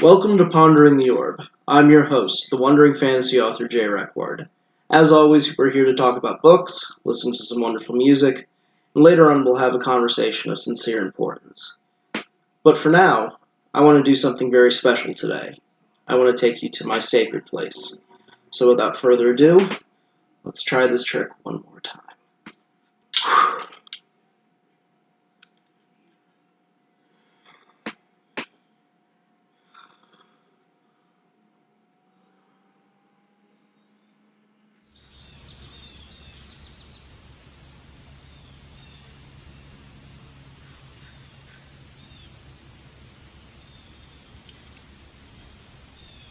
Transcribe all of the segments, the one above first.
Welcome to Pondering the Orb. I'm your host, the wandering fantasy author Jay Requard. As always, we're here to talk about books, listen to some wonderful music, and later on we'll have a conversation of sincere importance. But for now, I want to do something very special today. I want to take you to my sacred place. So without further ado, let's try this trick one more time.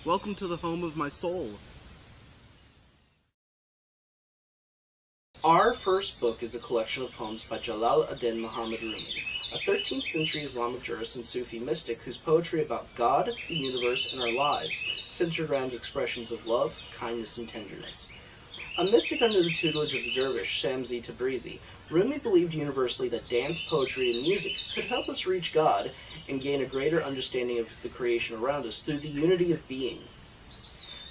Welcome to the home of my soul. Our first book is a collection of poems by Jalal ad-Din Muhammad Rumi, a 13th century Islamic jurist and Sufi mystic whose poetry about God, the universe, and our lives centered around expressions of love, kindness, and tenderness. A mystic under the tutelage of the dervish Shamsi Tabrizi, Rumi believed universally that dance, poetry, and music could help us reach God and gain a greater understanding of the creation around us through the unity of being.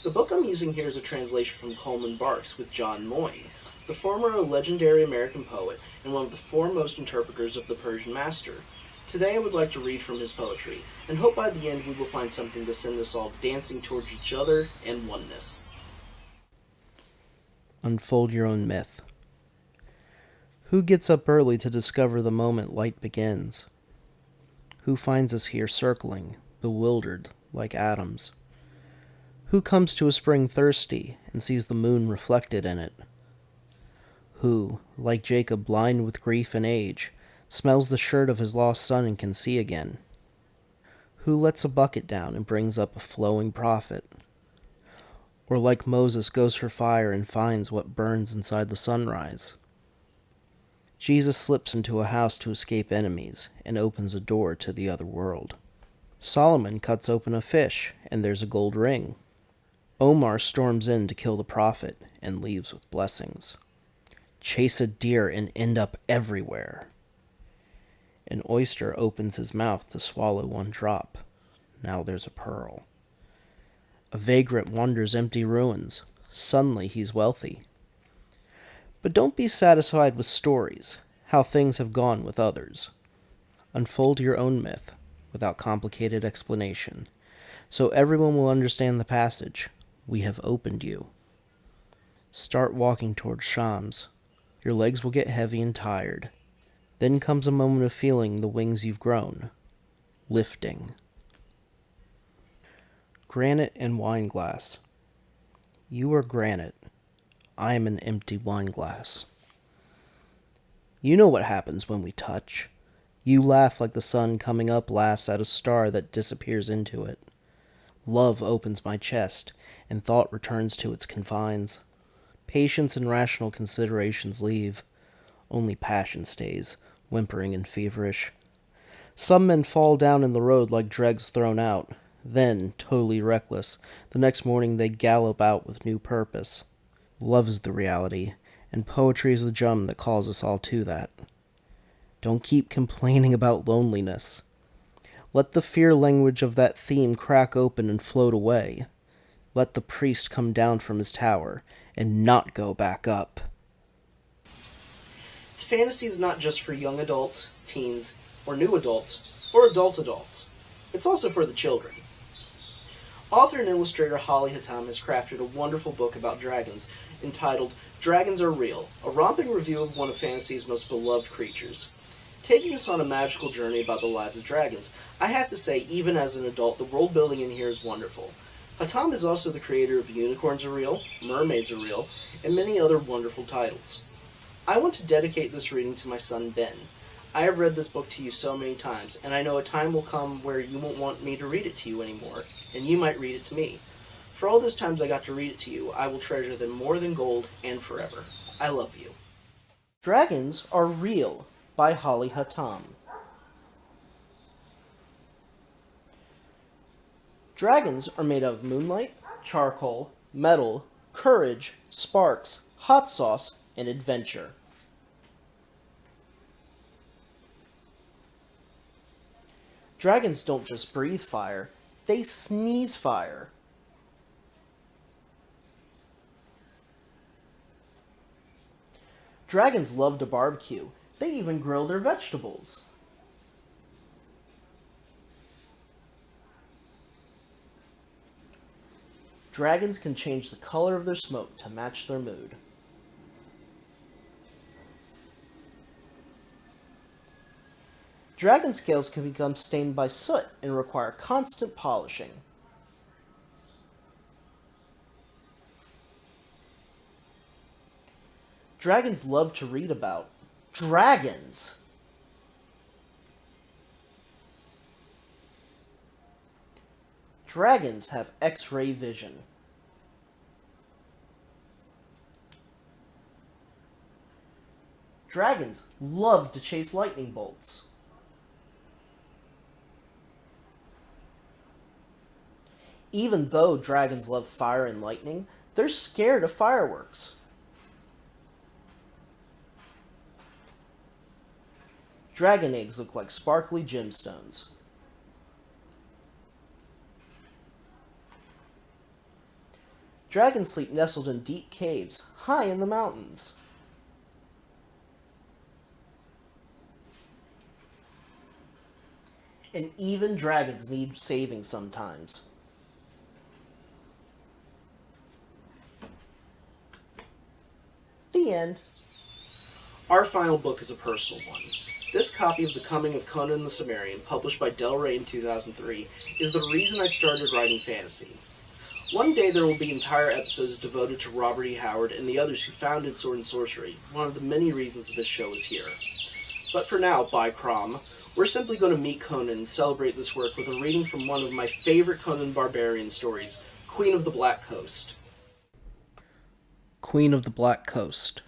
The book I'm using here is a translation from Coleman with John Moyne, the former legendary American poet and one of the foremost interpreters of the Persian master. Today I would like to read from his poetry, and hope by the end we will find something to send us all dancing towards each other and oneness. Unfold your own myth. Who gets up early to discover the moment light begins? Who finds us here circling, bewildered, like atoms? Who comes to a spring thirsty and sees the moon reflected in it? Who, like Jacob blind with grief and age, smells the shirt of his lost son and can see again? Who lets a bucket down and brings up a flowing prophet? Or like Moses goes for fire and finds what burns inside the sunrise? Jesus slips into a house to escape enemies and opens a door to the other world. Solomon cuts open a fish and there's a gold ring. Omar storms in to kill the prophet and leaves with blessings. Chase a deer and end up everywhere. An oyster opens his mouth to swallow one drop. Now there's a pearl. A vagrant wanders empty ruins. Suddenly he's wealthy. But don't be satisfied with stories, how things have gone with others. Unfold your own myth, without complicated explanation, so everyone will understand the passage. We have opened you. Start walking towards Shams. Your legs will get heavy and tired. Then comes a moment of feeling the wings you've grown. Lifting. Granite and wine glass. You are granite. I am an empty wine glass. You know what happens when we touch. You laugh like the sun coming up laughs at a star that disappears into it. Love opens my chest, and thought returns to its confines. Patience and rational considerations leave. Only passion stays, whimpering and feverish. Some men fall down in the road like dregs thrown out. Then, totally reckless, the next morning they gallop out with new purpose. Love is the reality, and poetry is the gem that calls us all to that. Don't keep complaining about loneliness. Let the fear language of that theme crack open and float away. Let the priest come down from his tower and not go back up. Fantasy is not just for young adults, teens, or new adults, or adults. It's also for the children. Author and illustrator Holly Hatam has crafted a wonderful book about dragons entitled Dragons Are Real, a romping review of one of fantasy's most beloved creatures. Taking us on a magical journey about the lives of dragons, I have to say, even as an adult, the world building in here is wonderful. Hatam is also the creator of Unicorns Are Real, Mermaids Are Real, and many other wonderful titles. I want to dedicate this reading to my son Ben. I have read this book to you so many times, and I know a time will come where you won't want me to read it to you anymore, and you might read it to me. For all those times I got to read it to you, I will treasure them more than gold and forever. I love you. Dragons Are Real by Holly Hatam. Dragons are made of moonlight, charcoal, metal, courage, sparks, hot sauce, and adventure. Dragons don't just breathe fire, They sneeze fire. Dragons love to barbecue. They even grill their vegetables. Dragons can change the color of their smoke to match their mood. Dragon scales can become stained by soot and require constant polishing. Dragons love to read about dragons. Dragons have X-ray vision. Dragons love to chase lightning bolts. Even though dragons love fire and lightning, they're scared of fireworks. Dragon eggs look like sparkly gemstones. Dragons sleep nestled in deep caves, high in the mountains. And even dragons need saving sometimes. The end. Our final book is a personal one. This copy of The Coming of Conan the Cimmerian, published by Del Rey in 2003, is the reason I started writing fantasy. One day there will be entire episodes devoted to Robert E. Howard and the others who founded Sword Sorcery, one of the many reasons this show is here. But for now, by Crom, we're simply going to meet Conan and celebrate this work with a reading from one of my favorite Conan Barbarian stories, Queen of the Black Coast. Queen of the Black Coast.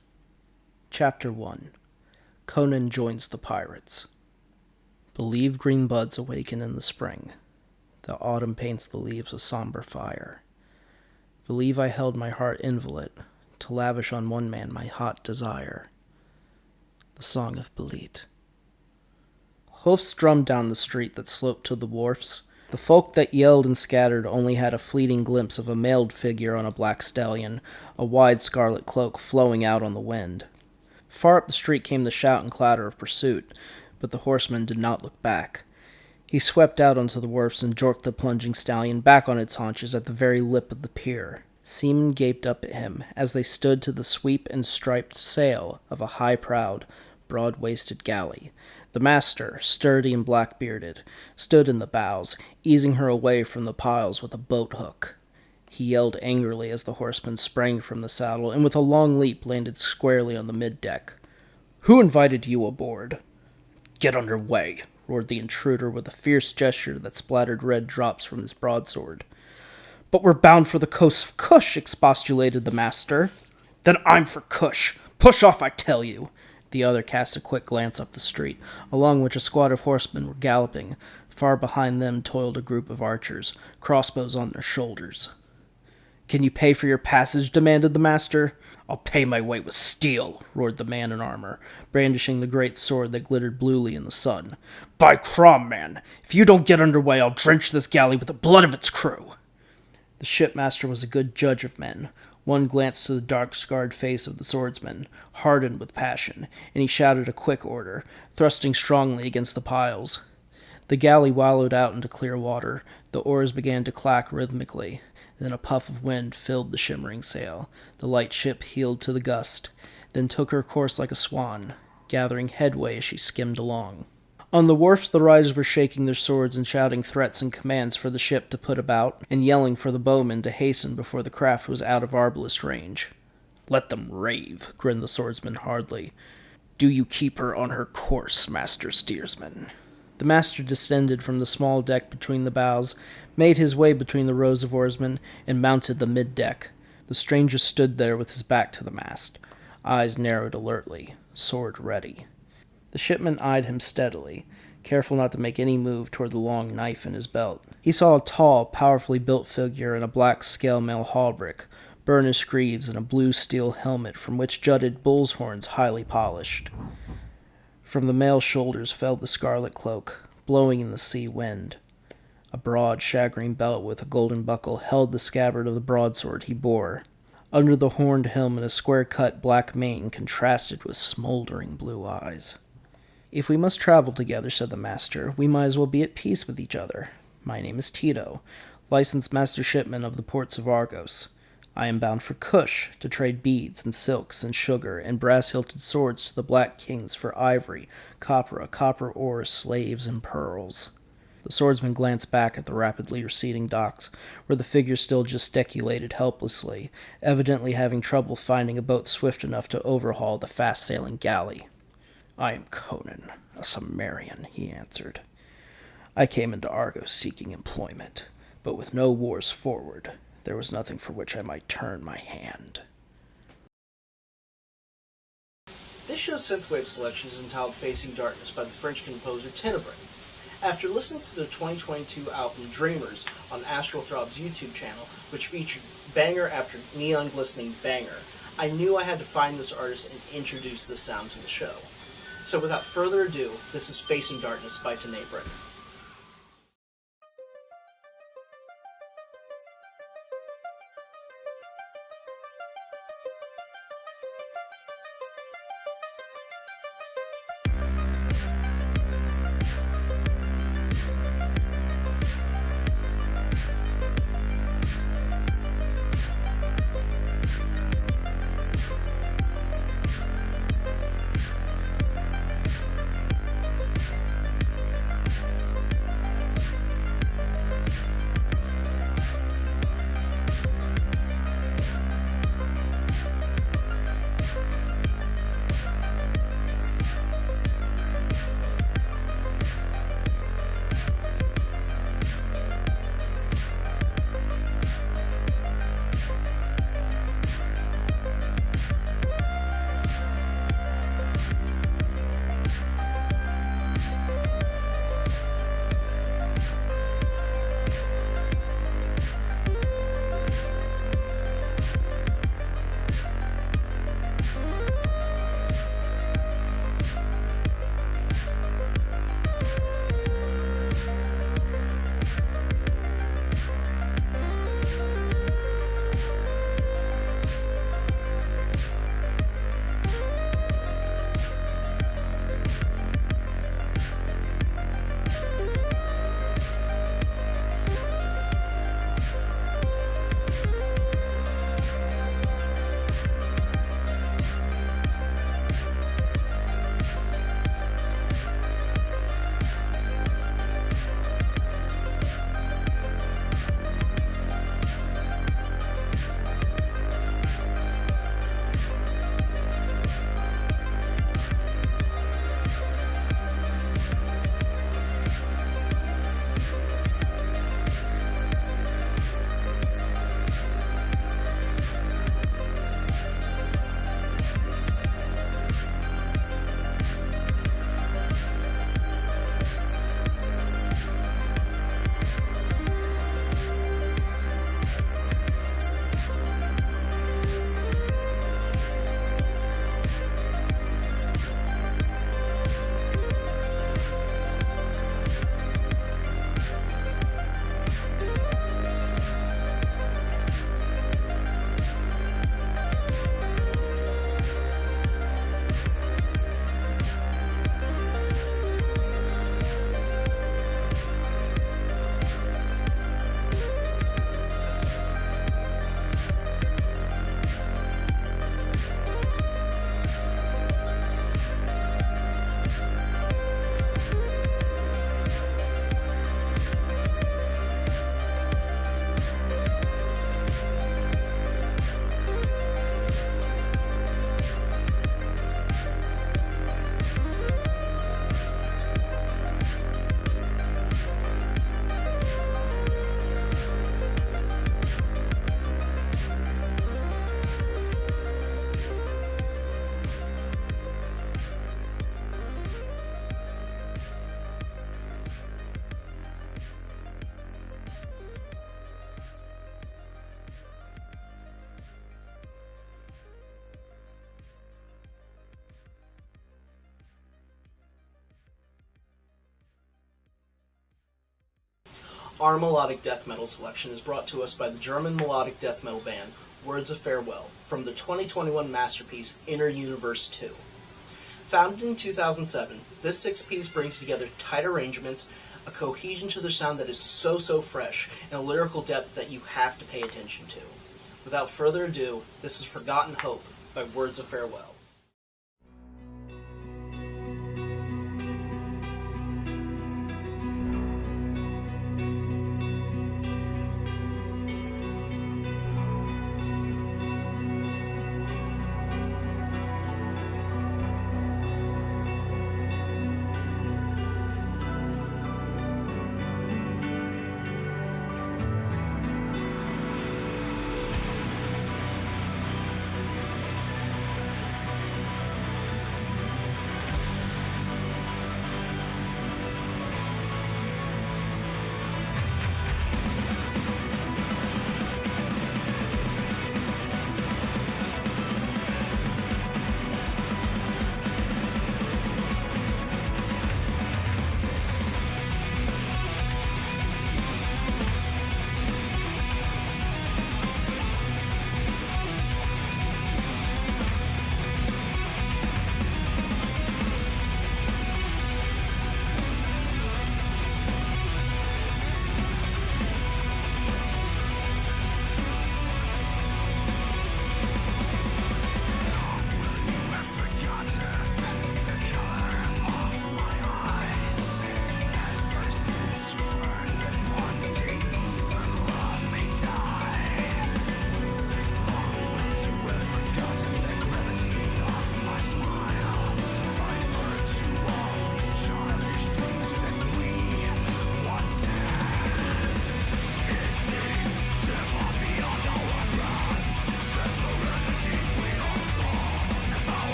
Chapter 1. Conan joins the pirates. Believe green buds awaken in the spring. The autumn paints the leaves with somber fire. Believe I held my heart inviolate, to lavish on one man my hot desire. The Song of Belit. Hoofs drummed down the street that sloped to the wharfs. The folk that yelled and scattered only had a fleeting glimpse of a mailed figure on a black stallion, a wide scarlet cloak flowing out on the wind. Far up the street came the shout and clatter of pursuit, but the horseman did not look back. He swept out onto the wharfs and jorked the plunging stallion back on its haunches at the very lip of the pier. Seamen gaped up at him as they stood to the sweep and striped sail of a high-prowed, broad-waisted galley. The master, sturdy and black-bearded, stood in the bows, easing her away from the piles with a boat-hook. He yelled angrily as the horseman sprang from the saddle and with a long leap landed squarely on the mid-deck. "Who invited you aboard?" "Get under way," roared the intruder with a fierce gesture that splattered red drops from his broadsword. "But we're bound for the coast of Kush," expostulated the master. "Then I'm for Kush. Push off, I tell you." The other cast a quick glance up the street, along which a squad of horsemen were galloping. Far behind them toiled a group of archers, crossbows on their shoulders. "Can you pay for your passage?" demanded the master. "I'll pay my way with steel," roared the man in armor, brandishing the great sword that glittered bluely in the sun. "By Crom, man, if you don't get under way, I'll drench this galley with the blood of its crew." The shipmaster was a good judge of men. One glanced to the dark, scarred face of the swordsman, hardened with passion, and he shouted a quick order, thrusting strongly against the piles. The galley wallowed out into clear water. The oars began to clack rhythmically. Then a puff of wind filled the shimmering sail. The light ship heeled to the gust, then took her course like a swan, gathering headway as she skimmed along. On the wharfs the riders were shaking their swords and shouting threats and commands for the ship to put about, and yelling for the bowmen to hasten before the craft was out of arbalist range. "Let them rave," grinned the swordsman hardly. "Do you keep her on her course, master steersman." The master descended from the small deck between the bows, made his way between the rows of oarsmen, and mounted the mid-deck. The stranger stood there with his back to the mast, eyes narrowed alertly, sword ready. The shipman eyed him steadily, careful not to make any move toward the long knife in his belt. He saw a tall, powerfully built figure in a black scale-mail hauberk, burnished greaves, and a blue steel helmet from which jutted bull's horns highly polished. From the male shoulders fell the scarlet cloak, blowing in the sea wind. A broad, shagreen belt with a golden buckle held the scabbard of the broadsword he bore. Under the horned helmet, a square-cut black mane contrasted with smoldering blue eyes. "If we must travel together," said the master, "we might as well be at peace with each other. My name is Tito, licensed master shipman of the ports of Argos. I am bound for Kush to trade beads and silks and sugar and brass-hilted swords to the Black Kings for ivory, copper ore, slaves, and pearls." The swordsman glanced back at the rapidly receding docks, where the figure still gesticulated helplessly, evidently having trouble finding a boat swift enough to overhaul the fast-sailing galley. "I am Conan, a Cimmerian," he answered. "I came into Argos seeking employment, but with no wars forward, there was nothing for which I might turn my hand." This show's synthwave selection is entitled Facing Darkness by the French composer Tenebran. After listening to their 2022 album Dreamers on Astral Throb's YouTube channel, which featured banger after neon glistening banger, I knew I had to find this artist and introduce the sound to the show. So without further ado, this is Facing Darkness by Tenebran. Our melodic death metal selection is brought to us by the German Melodic Death Metal band Words of Farewell from the 2021 masterpiece Inner Universe 2. Founded in 2007, this six-piece brings together tight arrangements, a cohesion to their sound that is so fresh, and a lyrical depth that you have to pay attention to. Without further ado, this is Forgotten Hope by Words of Farewell.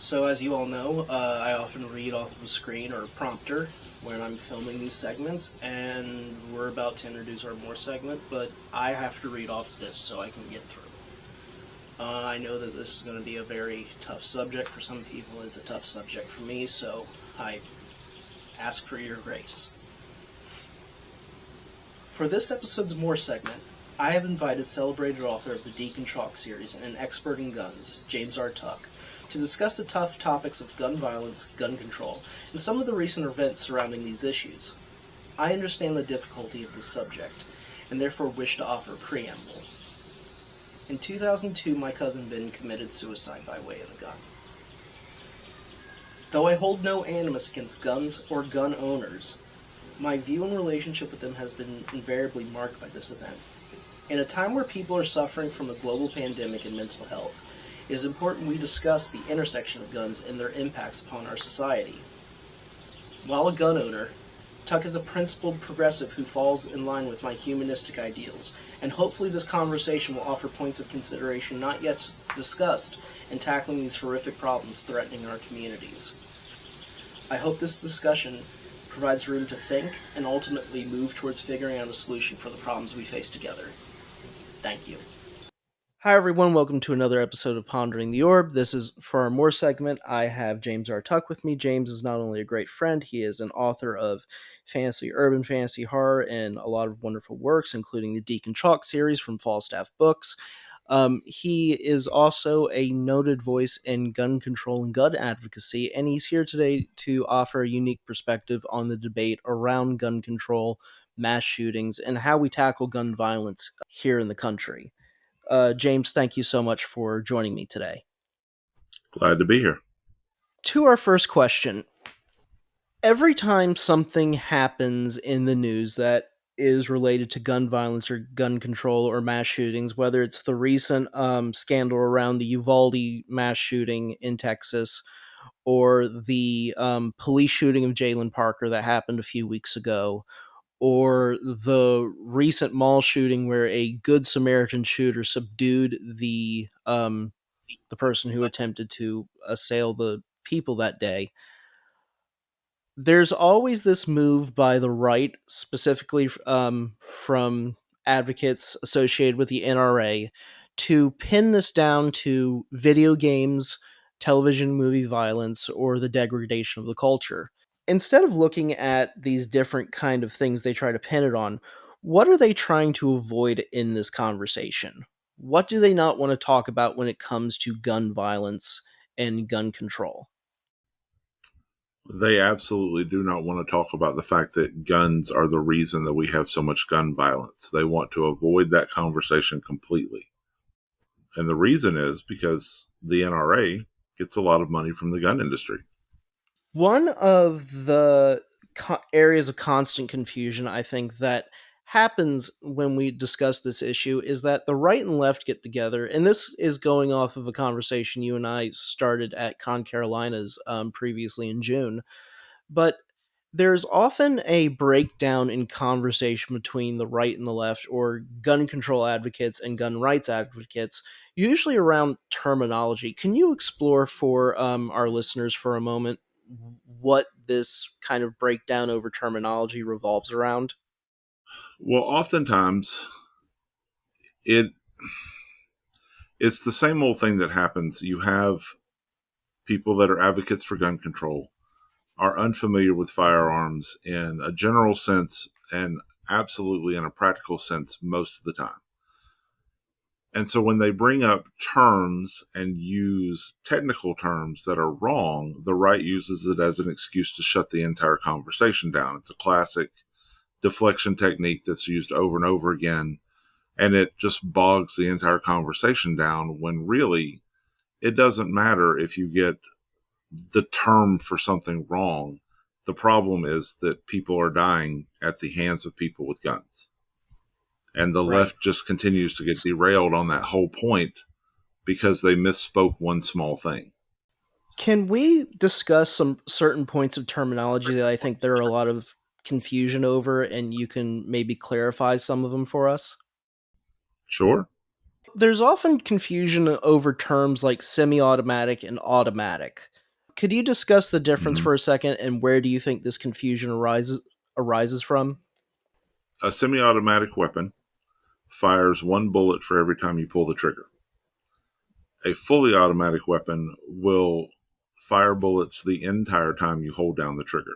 So, as you all know, I often read off of a screen or a prompter when I'm filming these segments, and we're about to introduce our more segment, but I have to read off this so I can get through. I know that this is going to be a very tough subject for some people. It's a tough subject for me, so I ask for your grace. For this episode's more segment, I have invited celebrated author of the DEACON CHALK series and an expert in guns, James R. Tuck, to discuss the tough topics of gun violence, gun control, and some of the recent events surrounding these issues. I understand the difficulty of this subject, and therefore wish to offer a preamble. In 2002, my cousin Ben committed suicide by way of a gun. Though I hold no animus against guns or gun owners, my view and relationship with them has been invariably marked by this event. In a time where people are suffering from a global pandemic and mental health, it is important we discuss the intersection of guns and their impacts upon our society. While a gun owner, Tuck is a principled progressive who falls in line with my humanistic ideals, and hopefully this conversation will offer points of consideration not yet discussed in tackling these horrific problems threatening our communities. I hope this discussion provides room to think and ultimately move towards figuring out a solution for the problems we face together. Thank you. Hi, everyone. Welcome to another episode of Pondering the Orb. This is for our more segment. I have James R. Tuck with me. James is not only a great friend, he is an author of fantasy, urban fantasy, horror, and a lot of wonderful works, including the DEACON CHALK series from Falstaff Books. He is also a noted voice in gun control and gun advocacy, and he's here today to offer a unique perspective on the debate around gun control, mass shootings, and how we tackle gun violence here in the country. James, thank you so much for joining me today. Glad to be here. To our first question, every time something happens in the news that is related to gun violence or gun control or mass shootings, whether it's the recent scandal around the Uvalde mass shooting in Texas or the police shooting of Jalen Parker that happened a few weeks ago, or the recent mall shooting where a Good Samaritan shooter subdued the person who attempted to assail the people that day. There's always this move by the right, specifically from advocates associated with the NRA, to pin this down to video games, television movie violence, or the degradation of the culture. Instead of looking at these different kind of things they try to pin it on, what are they trying to avoid in this conversation? What do they not want to talk about when it comes to gun violence and gun control? They absolutely do not want to talk about the fact that guns are the reason that we have so much gun violence. They want to avoid that conversation completely. And the reason is because the NRA gets a lot of money from the gun industry. One of the areas of constant confusion, I think, that happens when we discuss this issue is that the right and left get together, and this is going off of a conversation you and I started at Con Carolinas previously in June, but there's often a breakdown in conversation between the right and the left, or gun control advocates and gun rights advocates, usually around terminology. Can you explore for our listeners for a moment what this kind of breakdown over terminology revolves around? Well, oftentimes it's the same old thing that happens. You have people that are advocates for gun control are unfamiliar with firearms in a general sense and absolutely in a practical sense most of the time. And so when they bring up terms and use technical terms that are wrong, the right uses it as an excuse to shut the entire conversation down. It's a classic deflection technique that's used over and over again, and it just bogs the entire conversation down when really it doesn't matter if you get the term for something wrong. The problem is that people are dying at the hands of people with guns. And the left just continues to get derailed on that whole point because they misspoke one small thing. Can we discuss some certain points of terminology that I think there are a lot of confusion over, and you can maybe clarify some of them for us? Sure. There's often confusion over terms like semi-automatic and automatic. Could you discuss the difference Mm-hmm. for a second, and where do you think this confusion arises from? A semi-automatic weapon fires one bullet for every time you pull the trigger. A fully automatic weapon will fire bullets the entire time you hold down the trigger.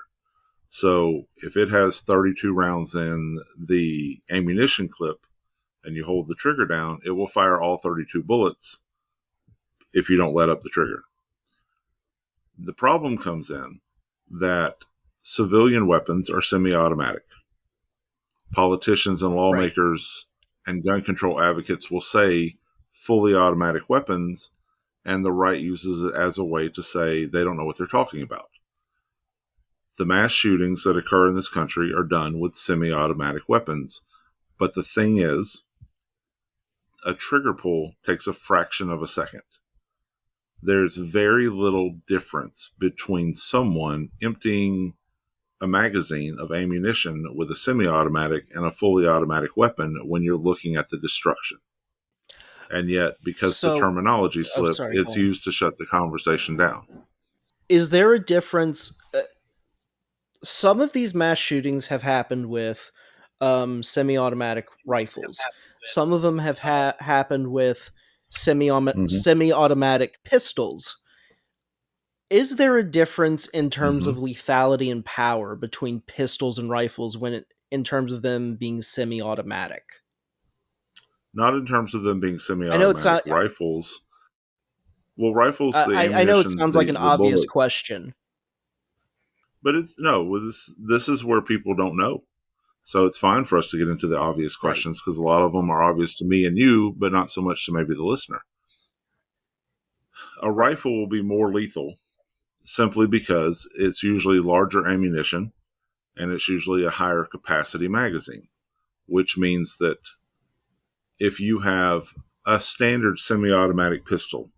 So if it has 32 rounds in the ammunition clip and you hold the trigger down, it will fire all 32 bullets if you don't let up the trigger. The problem comes in that civilian weapons are semi-automatic. Politicians and lawmakers and gun control advocates will say fully automatic weapons, and the right uses it as a way to say they don't know what they're talking about. The mass shootings that occur in this country are done with semi-automatic weapons. But the thing is, a trigger pull takes a fraction of a second. There's very little difference between someone emptying a magazine of ammunition with a semi-automatic and a fully automatic weapon when you're looking at the destruction. And yet, because the So, terminology oh, slipped, sorry, go it's on. used to shut the conversation down. Is there a difference? Some of these mass shootings have happened with semi-automatic rifles. Some of them have happened with Mm-hmm. semi-automatic pistols. Is there a difference in terms Mm-hmm. of lethality and power between pistols and rifles in terms of them being semi-automatic? Not in terms of them being I know it's semi-automatic. not. Rifles, well, rifles, the I know it ammunition, sounds like an the obvious bullet. question. But it's no, this is where people don't know. So it's fine for us to get into the obvious Right. questions because a lot of them are obvious to me and you, but not so much to maybe the listener. A Right. rifle will be more lethal simply because it's usually larger ammunition and it's usually a higher capacity magazine, which means that if you have a standard semi-automatic pistol,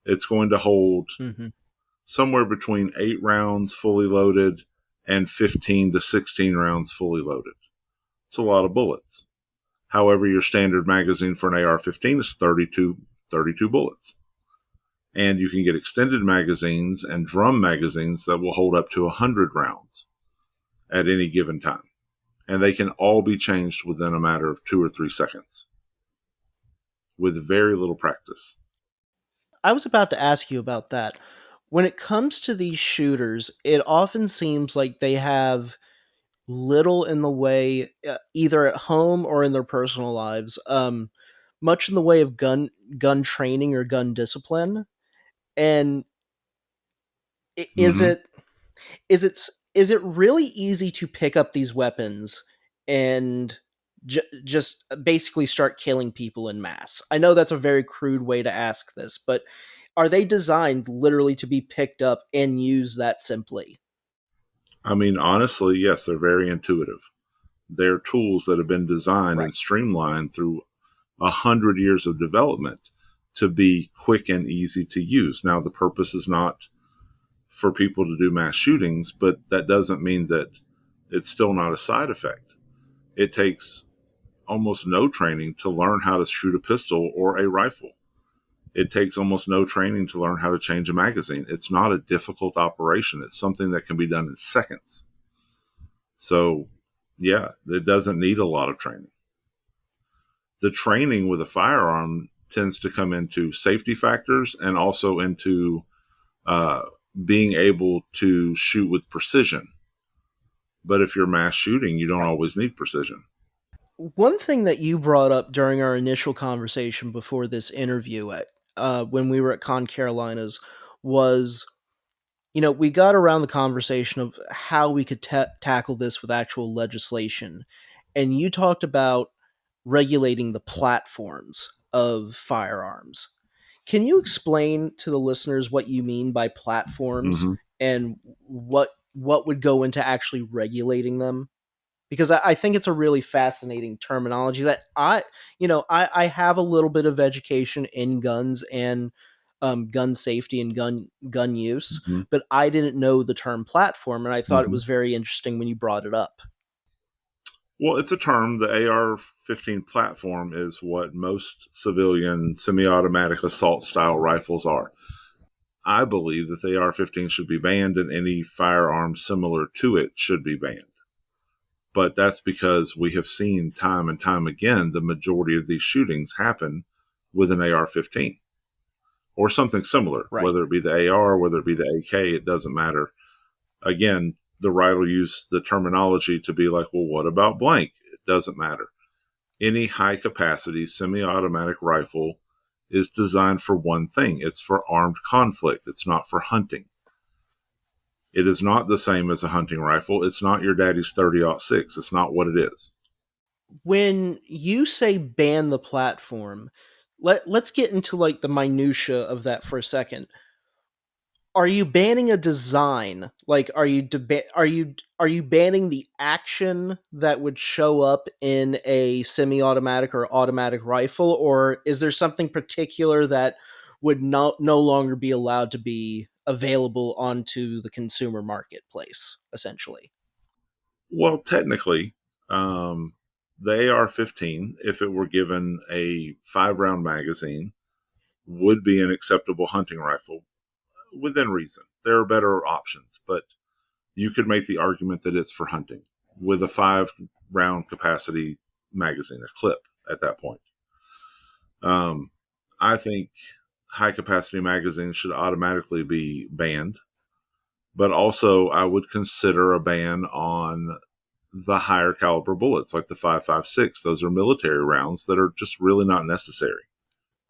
it's going to hold Mm-hmm. somewhere between 8 rounds fully loaded and 15 to 16 rounds fully loaded. It's a lot of bullets. However, your standard magazine for an AR-15 is 32 bullets. And you can get extended magazines and drum magazines that will hold up to 100 rounds at any given time. And they can all be changed within a matter of 2 or 3 seconds with very little practice. I was about to ask you about that. When it comes to these shooters, it often seems like they have little in the way, either at home or in their personal lives, much in the way of gun training or gun discipline. And is Mm-hmm. it is it is it really easy to pick up these weapons and just basically start killing people in mass? I know that's a very crude way to ask this, but are they designed literally to be picked up and used that simply? I mean, honestly, yes, they're very intuitive. They're tools that have been designed Right. and streamlined through 100 years of development to be quick and easy to use. Now, the purpose is not for people to do mass shootings, but that doesn't mean that it's still not a side effect. It takes almost no training to learn how to shoot a pistol or a rifle. It takes almost no training to learn how to change a magazine. It's not a difficult operation. It's something that can be done in seconds. So, yeah, it doesn't need a lot of training. The training with a firearm tends to come into safety factors and also into uh, being able to shoot with precision. But if you're mass shooting, you don't Right. always need precision. One thing that you brought up during our initial conversation before this interview at when we were at Con Carolinas was, we got around the conversation of how we could tackle this with actual legislation, and you talked about regulating the platforms of firearms. Can you explain to the listeners what you mean by platforms Mm-hmm. and what would go into actually regulating them? Because I think it's a really fascinating terminology that I have a little bit of education in guns and gun safety and gun use, Mm-hmm. but I didn't know the term platform, and I thought it Mm-hmm. was very interesting when you brought it up. Well, it's a term. The AR-15 platform is what most civilian semi-automatic assault style rifles are. I believe that the AR-15 should be banned and any firearm similar to it should be banned. But that's because we have seen time and time again the majority of these shootings happen with an AR-15 or something similar, Right. whether it be the AR, whether it be the AK, it doesn't matter. Again, the right will use the terminology to be like, well, what about blank? It doesn't matter. Any high-capacity semi-automatic rifle is designed for one thing. It's for armed conflict. It's not for hunting. It is not the same as a hunting rifle. It's not your daddy's 30-06. It's not what it is. When you say ban the platform, let's get into like the minutia of that for a second. Are you banning a design? Like, are you banning the action that would show up in a semi-automatic or automatic rifle, or is there something particular that would no longer be allowed to be available onto the consumer marketplace, essentially? Well, technically, the AR-15, if it were given a 5-round magazine, would be an acceptable hunting rifle within reason. There are better options, but you could make the argument that it's for hunting with a 5-round capacity magazine, a clip at that point. I think high capacity magazines should automatically be banned, but also I would consider a ban on the higher caliber bullets like the 5.56. Those are military rounds that are just really not necessary.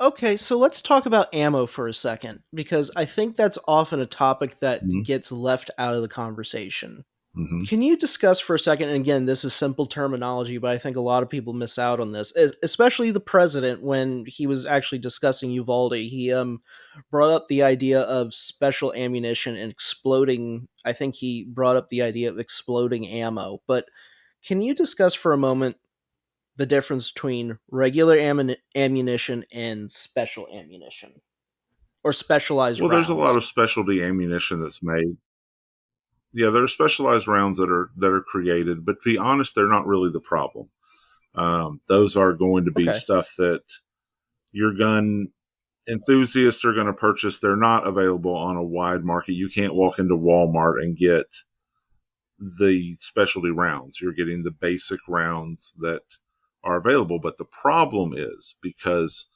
Okay, so let's talk about ammo for a second, because I think that's often a topic that Mm-hmm. gets left out of the conversation. Mm-hmm. Can you discuss for a second, and again, this is simple terminology, but I think a lot of people miss out on this, especially the president when he was actually discussing Uvalde. He brought up the idea of special ammunition and exploding. I think he brought up the idea of exploding ammo. But can you discuss for a moment the difference between regular ammunition and special ammunition or specialized Well, there's a lot rounds? of specialty ammunition that's made. Yeah, there are specialized rounds that are created, but to be honest, they're not really the problem. Those are going to be Okay. stuff that your gun enthusiasts are going to purchase. They're not available on a wide market. You can't walk into Walmart and get the specialty rounds. You're getting the basic rounds that are available. But the problem is because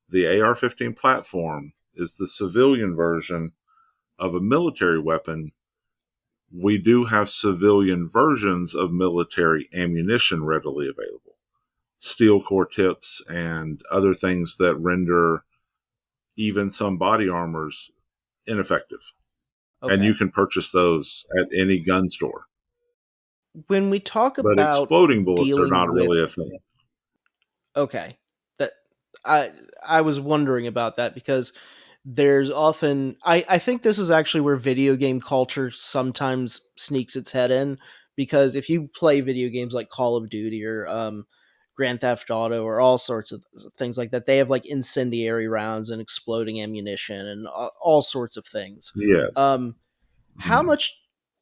the AR-15 platform is the civilian version of a military weapon, we do have civilian versions of military ammunition readily available. Steel core tips and other things that render even some body armors ineffective. Okay. And you can purchase those at any gun store. When we talk But about exploding bullets are dealing not really a with thing. okay, that I was wondering about that because there's often I think this is actually where video game culture sometimes sneaks its head in, because if you play video games like Call of Duty or Grand Theft Auto or all sorts of things like that, they have like incendiary rounds and exploding ammunition and all sorts of things. Yes. How much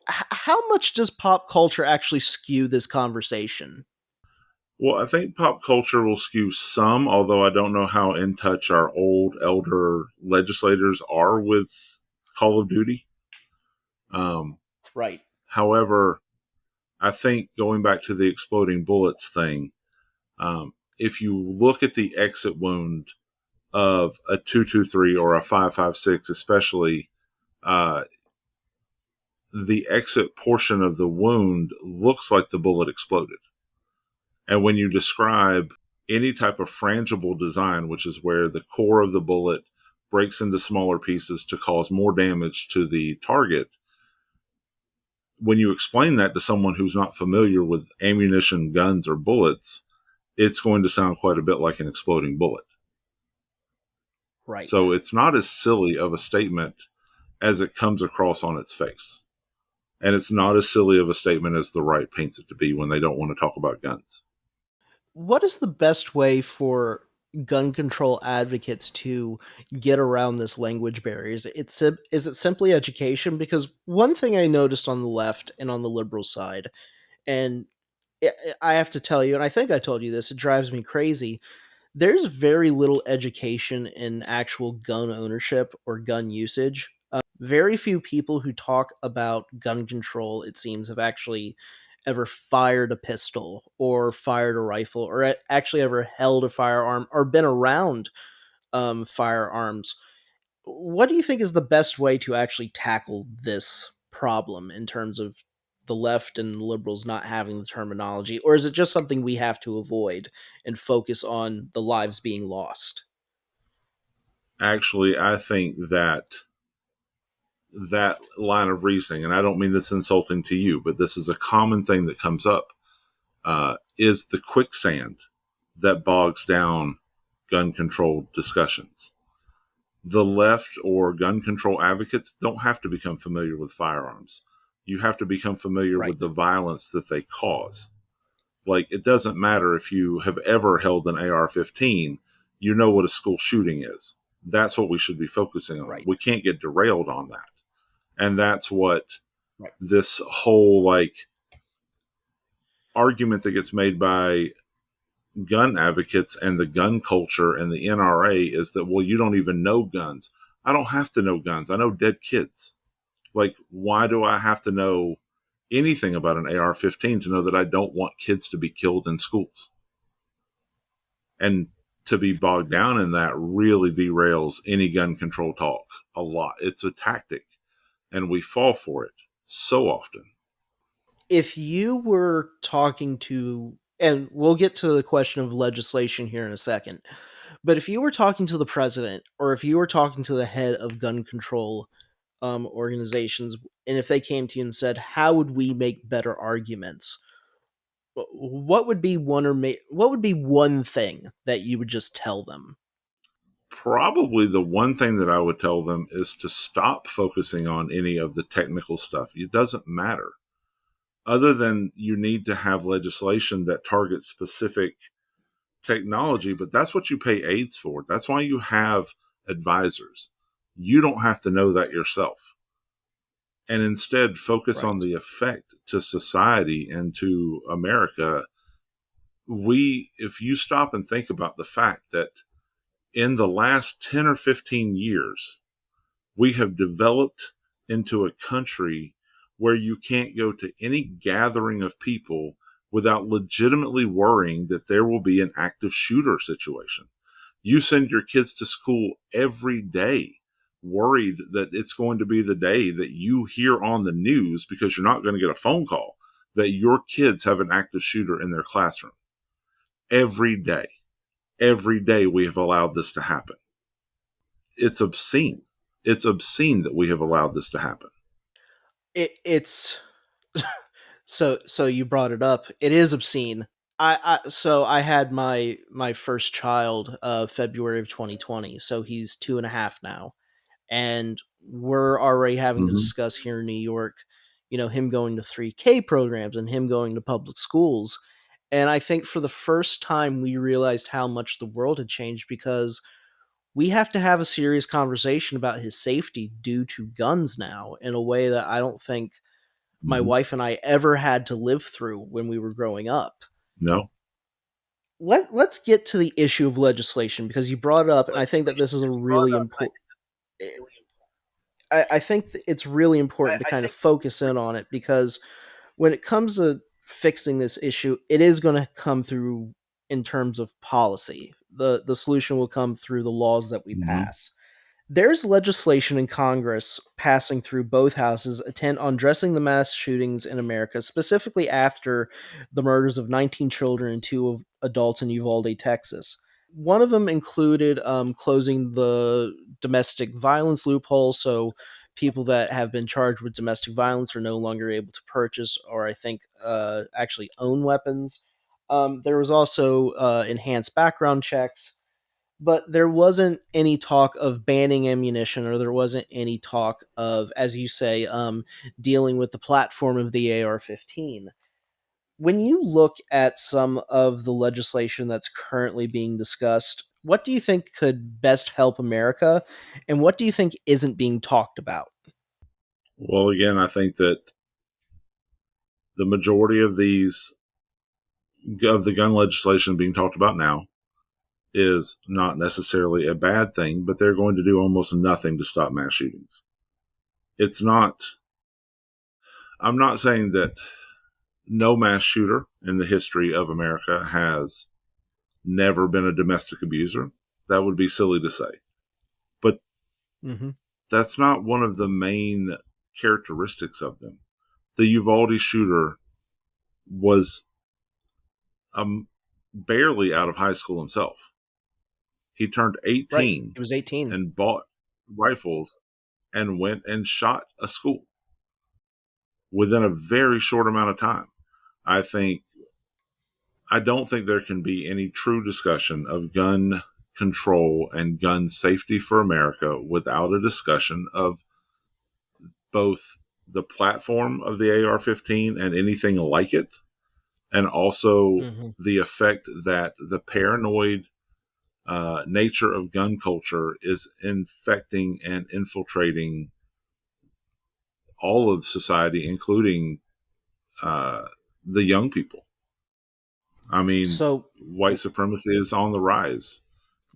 how much does pop culture actually skew this conversation? Well, I think pop culture will skew some, although I don't know how in touch our old elder legislators are with Call of Duty. Right. However, I think going back to the exploding bullets thing, if you look at the exit wound of a 223 or a 5.56, especially, the exit portion of the wound looks like the bullet exploded. And when you describe any type of frangible design, which is where the core of the bullet breaks into smaller pieces to cause more damage to the target, when you explain that to someone who's not familiar with ammunition, guns, or bullets, it's going to sound quite a bit like an exploding bullet. Right. So it's not as silly of a statement as it comes across on its face. And it's not as silly of a statement as the right paints it to be when they don't want to talk about guns. What is the best way for gun control advocates to get around this language barrier? Is it simply education? Because one thing I noticed on the left and on the liberal side, and I have to tell you, and I think I told you this, it drives me crazy. There's very little education in actual gun ownership or gun usage. Very few people who talk about gun control, it seems, have actually ever fired a pistol or fired a rifle or actually ever held a firearm or been around firearms. What do you think is the best way to actually tackle this problem in terms of the left and liberals not having the terminology? Or is it just something we have to avoid and focus on the lives being lost? Actually, I think that that line of reasoning, and I don't mean this insulting to you, but this is a common thing that comes up, is the quicksand that bogs down gun control discussions. The left or gun control advocates don't have to become familiar with firearms. You have to become familiar Right. with the violence that they cause. Like, it doesn't matter if you have ever held an AR-15, you know what a school shooting is. That's what we should be focusing on. Right. We can't get derailed on that. And that's what Right. this whole like argument that gets made by gun advocates and the gun culture and the NRA is that, well, you don't even know guns. I don't have to know guns. I know dead kids. Like, why do I have to know anything about an AR-15 to know that I don't want kids to be killed in schools? And to be bogged down in that really derails any gun control talk a lot. It's a tactic, and we fall for it so often. If you were talking to, and we'll get to the question of legislation here in a second, but if you were talking to the president or if you were talking to the head of gun control organizations, and if they came to you and said, "How would we make better arguments?" What would be what would be one thing that you would just tell them? Probably the one thing that I would tell them is to stop focusing on any of the technical stuff. It doesn't matter. Other than you need to have legislation that targets specific technology, but that's what you pay aides for. That's why you have advisors. You don't have to know that yourself. And instead focus Right. on the effect to society and to America. If you stop and think about the fact that in the last 10 or 15 years, we have developed into a country where you can't go to any gathering of people without legitimately worrying that there will be an active shooter situation. You send your kids to school every day worried that it's going to be the day that you hear on the news, because you're not going to get a phone call, that your kids have an active shooter in their classroom. Every day. Every day we have allowed this to happen. It's obscene. It's obscene that we have allowed this to happen. It's so you brought it up. It is obscene. I had my first child February of 2020, so he's 2.5 now, and we're already having to Mm-hmm. discuss here in New York, him going to 3K programs and him going to public schools. And I think for the first time we realized how much the world had changed, because we have to have a serious conversation about his safety due to guns now in a way that I don't think my Mm-hmm. wife and I ever had to live through when we were growing up. No. Let's get to the issue of legislation, because you brought it up, and I think that this is a really important. I think it's really important to kind of focus in on it, because when it comes to fixing this issue, it is going to come through in terms of policy. The solution will come through the laws that we Mm-hmm. pass. There's legislation in Congress passing through both houses intent on addressing the mass shootings in America, specifically after the murders of 19 children and 2 adults in Uvalde, Texas. One of them included closing the domestic violence loophole, so people that have been charged with domestic violence are no longer able to purchase or I think actually own weapons. There was also enhanced background checks, but there wasn't any talk of banning ammunition, or there wasn't any talk of, as you say, dealing with the platform of the AR-15. When you look at some of the legislation that's currently being discussed, what do you think could best help America, and what do you think isn't being talked about? Well, again, I think that the majority of the gun legislation being talked about now is not necessarily a bad thing, but they're going to do almost nothing to stop mass shootings. It's not, I'm not saying that no mass shooter in the history of America has never been a domestic abuser. That would be silly to say. But Mm-hmm. that's not one of the main characteristics of them. The Uvalde shooter was barely out of high school himself. He turned Right. 18 He was 18. and bought rifles and went and shot a school within a very short amount of time. I don't think there can be any true discussion of gun control and gun safety for America without a discussion of both the platform of the AR-15 and anything like it, and also Mm-hmm. the effect that the paranoid nature of gun culture is infecting and infiltrating all of society, including the young people. I mean, So, white supremacy is on the rise.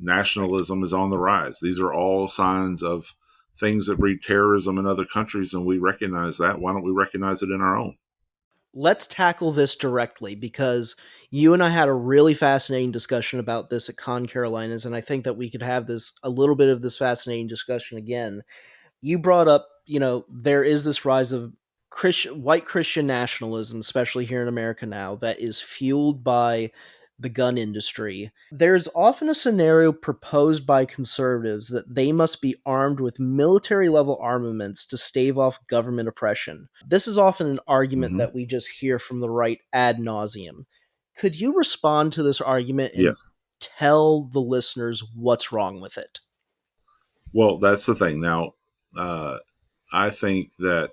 Nationalism is on the rise. These are all signs of things that breed terrorism in other countries, and we recognize that. Why don't we recognize it in our own? let's tackle this directly because you and I had a really fascinating discussion about this at Con Carolinas, and I think that we could have this a little bit of this fascinating discussion again. You brought up, there is this rise of white Christian nationalism, especially here in America now, that is fueled by the gun industry. There's often a scenario proposed by conservatives that they must be armed with military level armaments to stave off government oppression. This is often an argument Mm-hmm. that we just hear from the right ad nauseum. Could you respond to this argument and Yes. tell the listeners what's wrong with it? Well, that's the thing. Now, I think that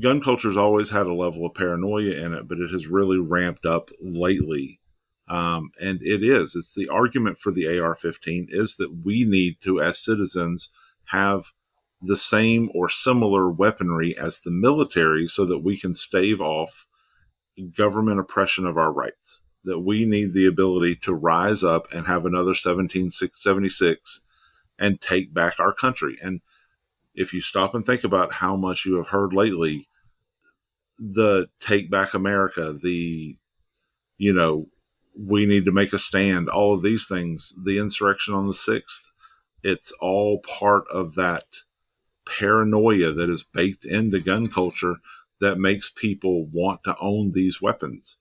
gun culture's always had a level of paranoia in it, but it has really ramped up lately. And it's the argument for the AR-15 is that we need to, as citizens, have the same or similar weaponry as the military so that we can stave off government oppression of our rights. That we need the ability to rise up and have another 1776 and take back our country. And if you stop and think about how much you have heard lately, the take back America, we need to make a stand, all of these things, the insurrection on the 6th, it's all part of that paranoia that is baked into gun culture that makes people want to own these weapons.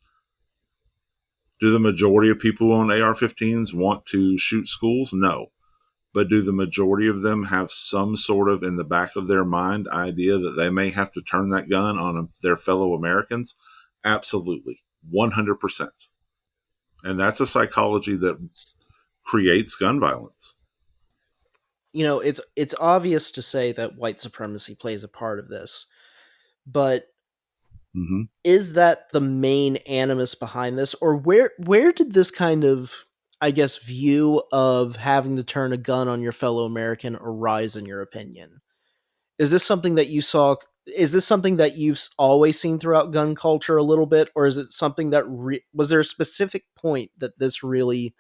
Do the majority of people who own AR-15s want to shoot schools? No. But do the majority of them have some sort of in the back of their mind idea that they may have to turn that gun on their fellow Americans? Absolutely. 100%. And that's a psychology that creates gun violence. It's obvious to say that white supremacy plays a part of this, but Mm-hmm. is that the main animus behind this, or where did this kind of, I guess, view of having to turn a gun on your fellow American arise in your opinion? Is this something that you saw? Is this something that you've always seen throughout gun culture a little bit, or is it something that was there a specific point that this really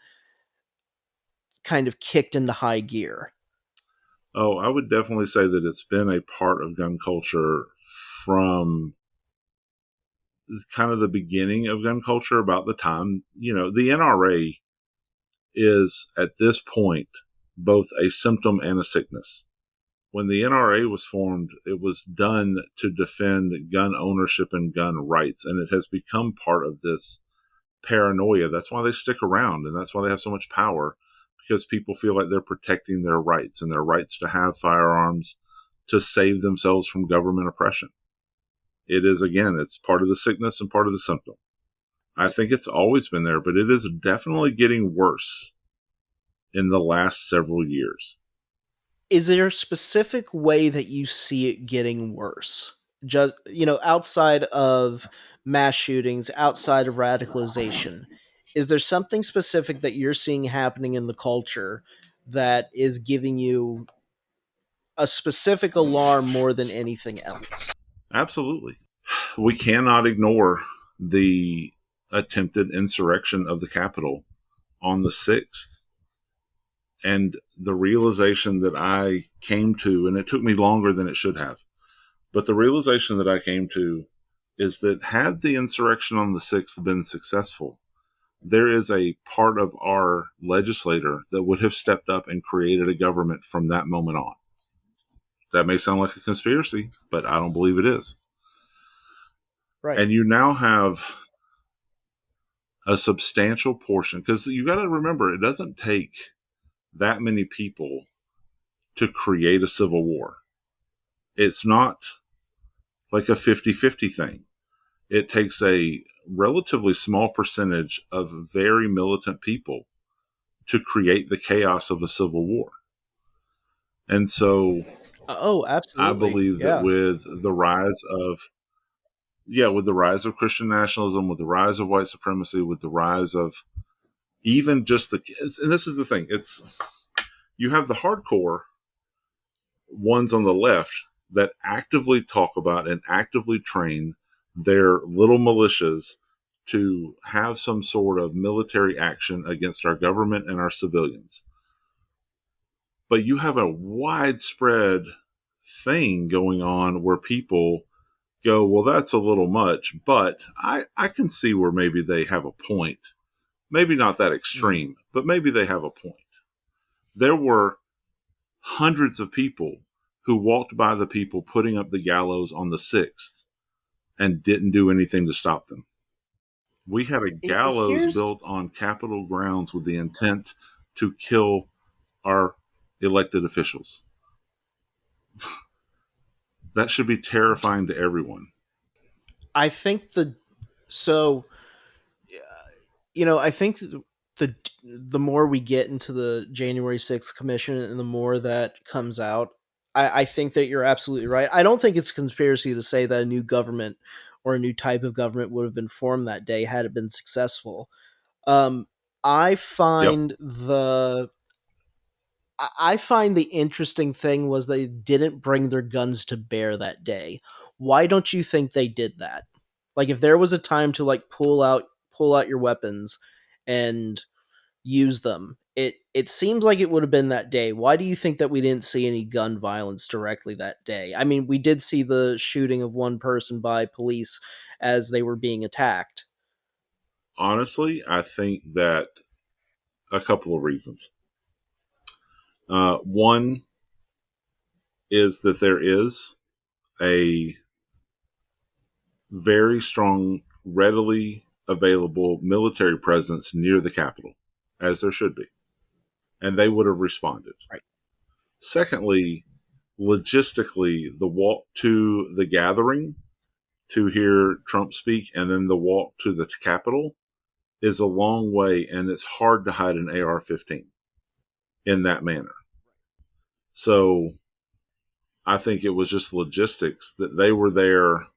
kind of kicked into high gear? Oh, I would definitely say that it's been a part of gun culture from kind of the beginning of gun culture, about the time, the NRA is at this point both a symptom and a sickness. When the NRA was formed, it was done to defend gun ownership and gun rights, and it has become part of this paranoia. That's why they stick around, and that's why they have so much power, because people feel like they're protecting their rights and their rights to have firearms to save themselves from government oppression. It is, again, it's part of the sickness and part of the symptom. I think it's always been there, but it is definitely getting worse in the last several years. Is there a specific way that you see it getting worse? Just, outside of mass shootings, outside of radicalization, is there something specific that you're seeing happening in the culture that is giving you a specific alarm more than anything else? Absolutely. We cannot ignore the attempted insurrection of the Capitol on the 6th And the realization that I came to, and it took me longer than it should have, but the realization that I came to is that had the insurrection on the 6th been successful, there is a part of our legislator that would have stepped up and created a government from that moment on. That may sound like a conspiracy, but I don't believe it is. Right. And you now have a substantial portion, because you got to remember, it doesn't take that many people to create a civil war. It's not like a 50-50 thing. It takes a relatively small percentage of very militant people to create the chaos of a civil war. And so Oh, I absolutely. believe that Yeah. with the rise of Christian nationalism, with the rise of white supremacy, with the rise of even just and this is the thing, it's, you have the hardcore ones on the left that actively talk about and actively train their little militias to have some sort of military action against our government and our civilians. But you have a widespread thing going on where people go, well, that's a little much, but I can see where maybe they have a point. Maybe not that extreme, but maybe they have a point. There were hundreds of people who walked by the people putting up the gallows on the 6th and didn't do anything to stop them. We had a gallows Here's built on Capitol grounds with the intent to kill our elected officials. That should be terrifying to everyone. I think so I think the more we get into the January 6th commission and the more that comes out, I think that you're absolutely right. I don't think it's conspiracy to say that a new government or a new type of government would have been formed that day had it been successful. Um, I Yep. find the I find the interesting thing was they didn't bring their guns to bear that day. Why don't you think they did that? Like if there was a time to like pull out your weapons and use them, it seems like it would have been that day. Why do you think that we didn't see any gun violence directly that day? I mean, we did see the shooting of one person by police as they were being attacked. Honestly, I think that a couple of reasons. One is that there is a very strong, readily available military presence near the Capitol, as there should be, and they would have responded. Right. Secondly, logistically, the walk to the gathering to hear Trump speak and then the walk to the Capitol is a long way, and it's hard to hide an AR-15 in that manner. So I think it was just logistics that they were there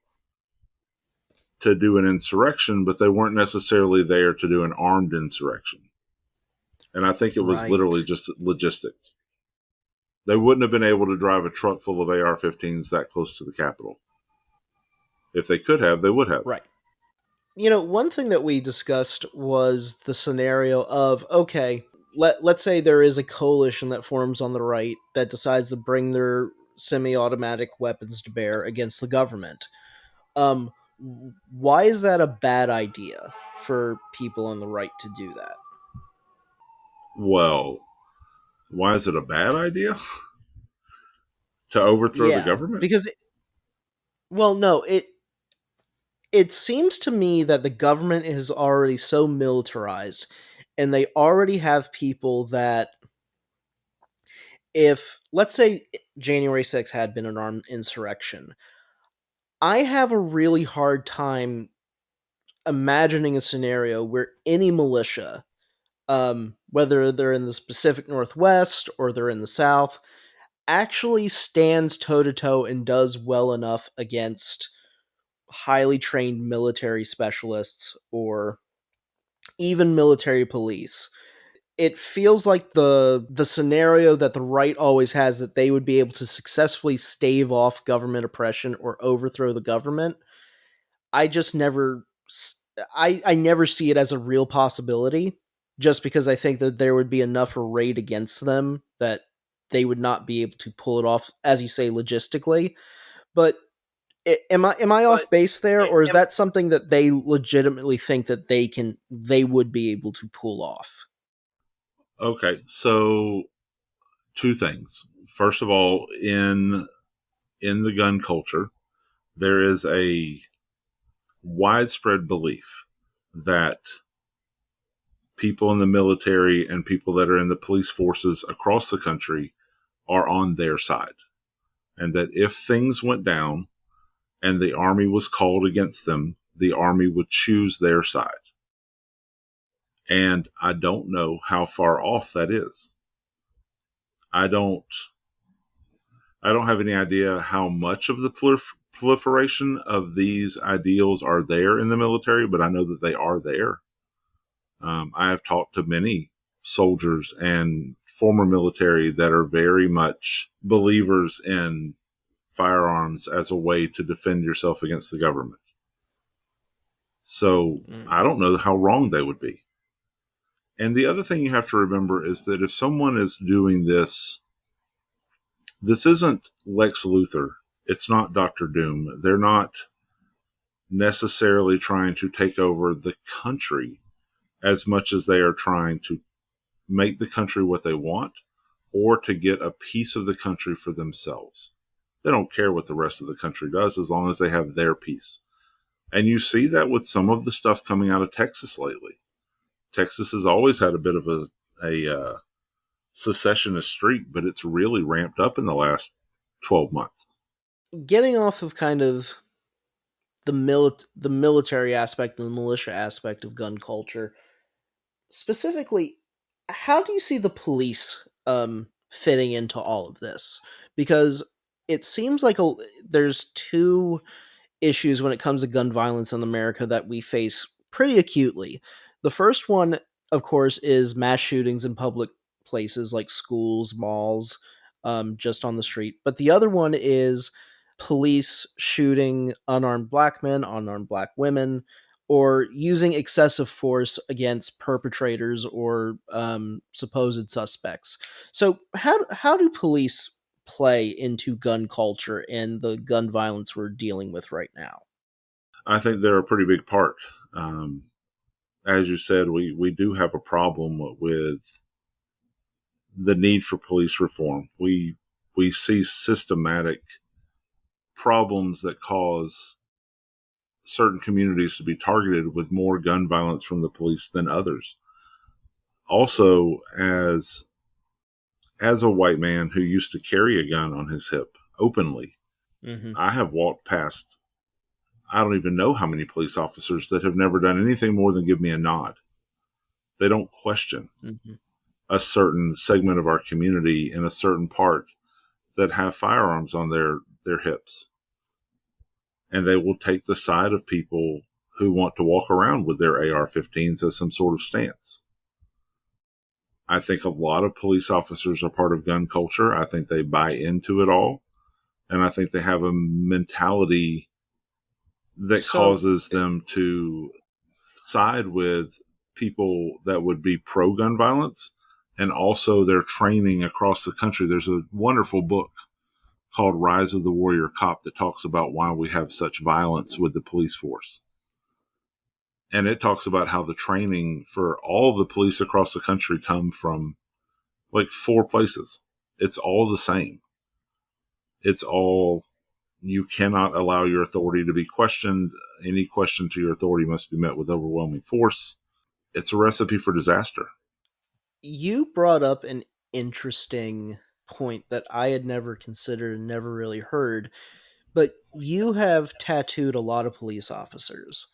to do an insurrection, but they weren't necessarily there to do an armed insurrection. And I think it was Right. literally just logistics. They wouldn't have been able to drive a truck full of AR-15s that close to the Capitol. If they could have, they would have. Right. One thing that we discussed was the scenario of, okay, let's say there is a coalition that forms on the right that decides to bring their semi-automatic weapons to bear against the government. Um, why is that a bad idea for people on the right to do that? Well, why is it a bad idea to overthrow the Yeah, government? because well, no, it seems to me that the government is already so militarized, and they already have people that, if let's say January 6th had been an armed insurrection, I have a really hard time imagining a scenario where any militia, whether they're in the Pacific Northwest or they're in the South, actually stands toe to toe and does well enough against highly trained military specialists or even military police. It feels like the scenario that the right always has, that they would be able to successfully stave off government oppression or overthrow the government. I just never I never see it as a real possibility. just because I think that there would be enough arrayed against them that they would not be able to pull it off, as you say, logistically. But am I off base there, or is that something that they legitimately think that they would be able to pull off? Okay, so two things. First of all, in the gun culture, there is a widespread belief that people in the military and people that are in the police forces across the country are on their side. And that if things went down and the army was called against them, the army would choose their side. And I don't know how far off that is. I don't have any idea how much of the proliferation of these ideals are there in the military, but I know that they are there. I have talked to many soldiers and former military that are very much believers in firearms as a way to defend yourself against the government. So I don't know how wrong they would be. And the other thing you have to remember is that if someone is doing this, this isn't Lex Luthor. It's not Dr. Doom. They're not necessarily trying to take over the country as much as they are trying to make the country what they want or to get a piece of the country for themselves. They don't care what the rest of the country does as long as they have their piece. And you see that with some of the stuff coming out of Texas lately. Texas has always had a bit of a secessionist streak, but it's really ramped up in the last 12 months. Getting off of kind of the military aspect and the militia aspect of gun culture, specifically, how do you see the police fitting into all of this? Because it seems like there's two issues when it comes to gun violence in America that we face pretty acutely. The first one, of course, is mass shootings in public places like schools, malls, just on the street. But the other one is police shooting unarmed black men, unarmed black women, or using excessive force against perpetrators or supposed suspects. So, how do police play into gun culture and the gun violence we're dealing with right now? I think they're a pretty big part. As you said, we do have a problem with the need for police reform. We see systematic problems that cause certain communities to be targeted with more gun violence from the police than others. Also, as a white man who used to carry a gun on his hip openly, I have walked past, I don't even know how many police officers that have never done anything more than give me a nod. They don't question a certain segment of our community in a certain part that have firearms on their hips. And they will take the side of people who want to walk around with their AR-15s as some sort of stance. I think a lot of police officers are part of gun culture. I think they buy into it all. And I think they have a mentality that causes them to side with people that would be pro-gun violence. And also their training across the country. There's a wonderful book called Rise of the Warrior Cop that talks about why we have such violence with the police force. And it talks about how the training for all the police across the country come from like 4 places. It's all the same. It's all, you cannot allow your authority to be questioned. Any question to your authority must be met with overwhelming force. It's a recipe for disaster. You brought up an interesting point that I had never considered and never really heard, but you have tattooed a lot of police officers.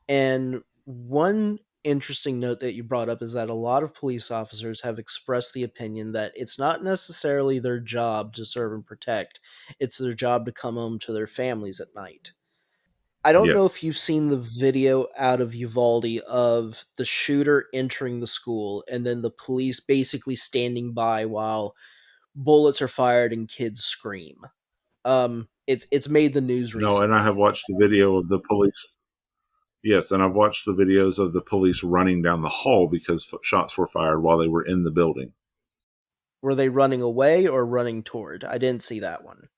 And one interesting note that you brought up is that a lot of police officers have expressed the opinion that it's not necessarily their job to serve and protect, it's their job to come home to their families at night. I don't know Yes. if you've seen the video out of Uvalde of the shooter entering the school and then the police basically standing by while bullets are fired and kids scream. It's made the news No, and I recently. have watched the video of the police. Yes, and I've watched the videos of the police running down the hall because shots were fired while they were in the building. Were they running away or running toward? I didn't see that one.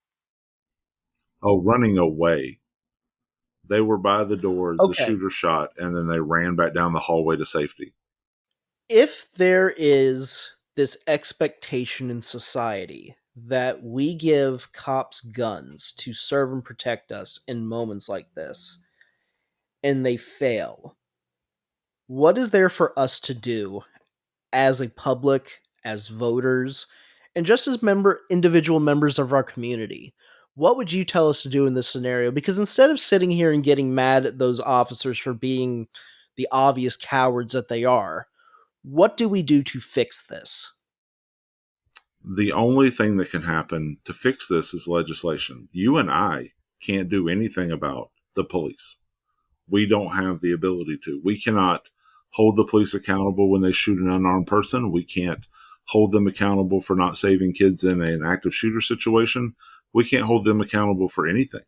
Oh, running away. They were by the door, the Okay. shooter shot, and then they ran back down the hallway to safety. If there is this expectation in society that we give cops guns to serve and protect us in moments like this, and they fail, what is there for us to do as a public, as voters, and just as individual members of our community? What would you tell us to do in this scenario? Because instead of sitting here and getting mad at those officers for being the obvious cowards that they are, what do we do to fix this? The only thing that can happen to fix this is legislation. You and I can't do anything about the police. We don't have the ability to. We cannot hold the police accountable when they shoot an unarmed person. We can't hold them accountable for not saving kids in an active shooter situation. We can't hold them accountable for anything.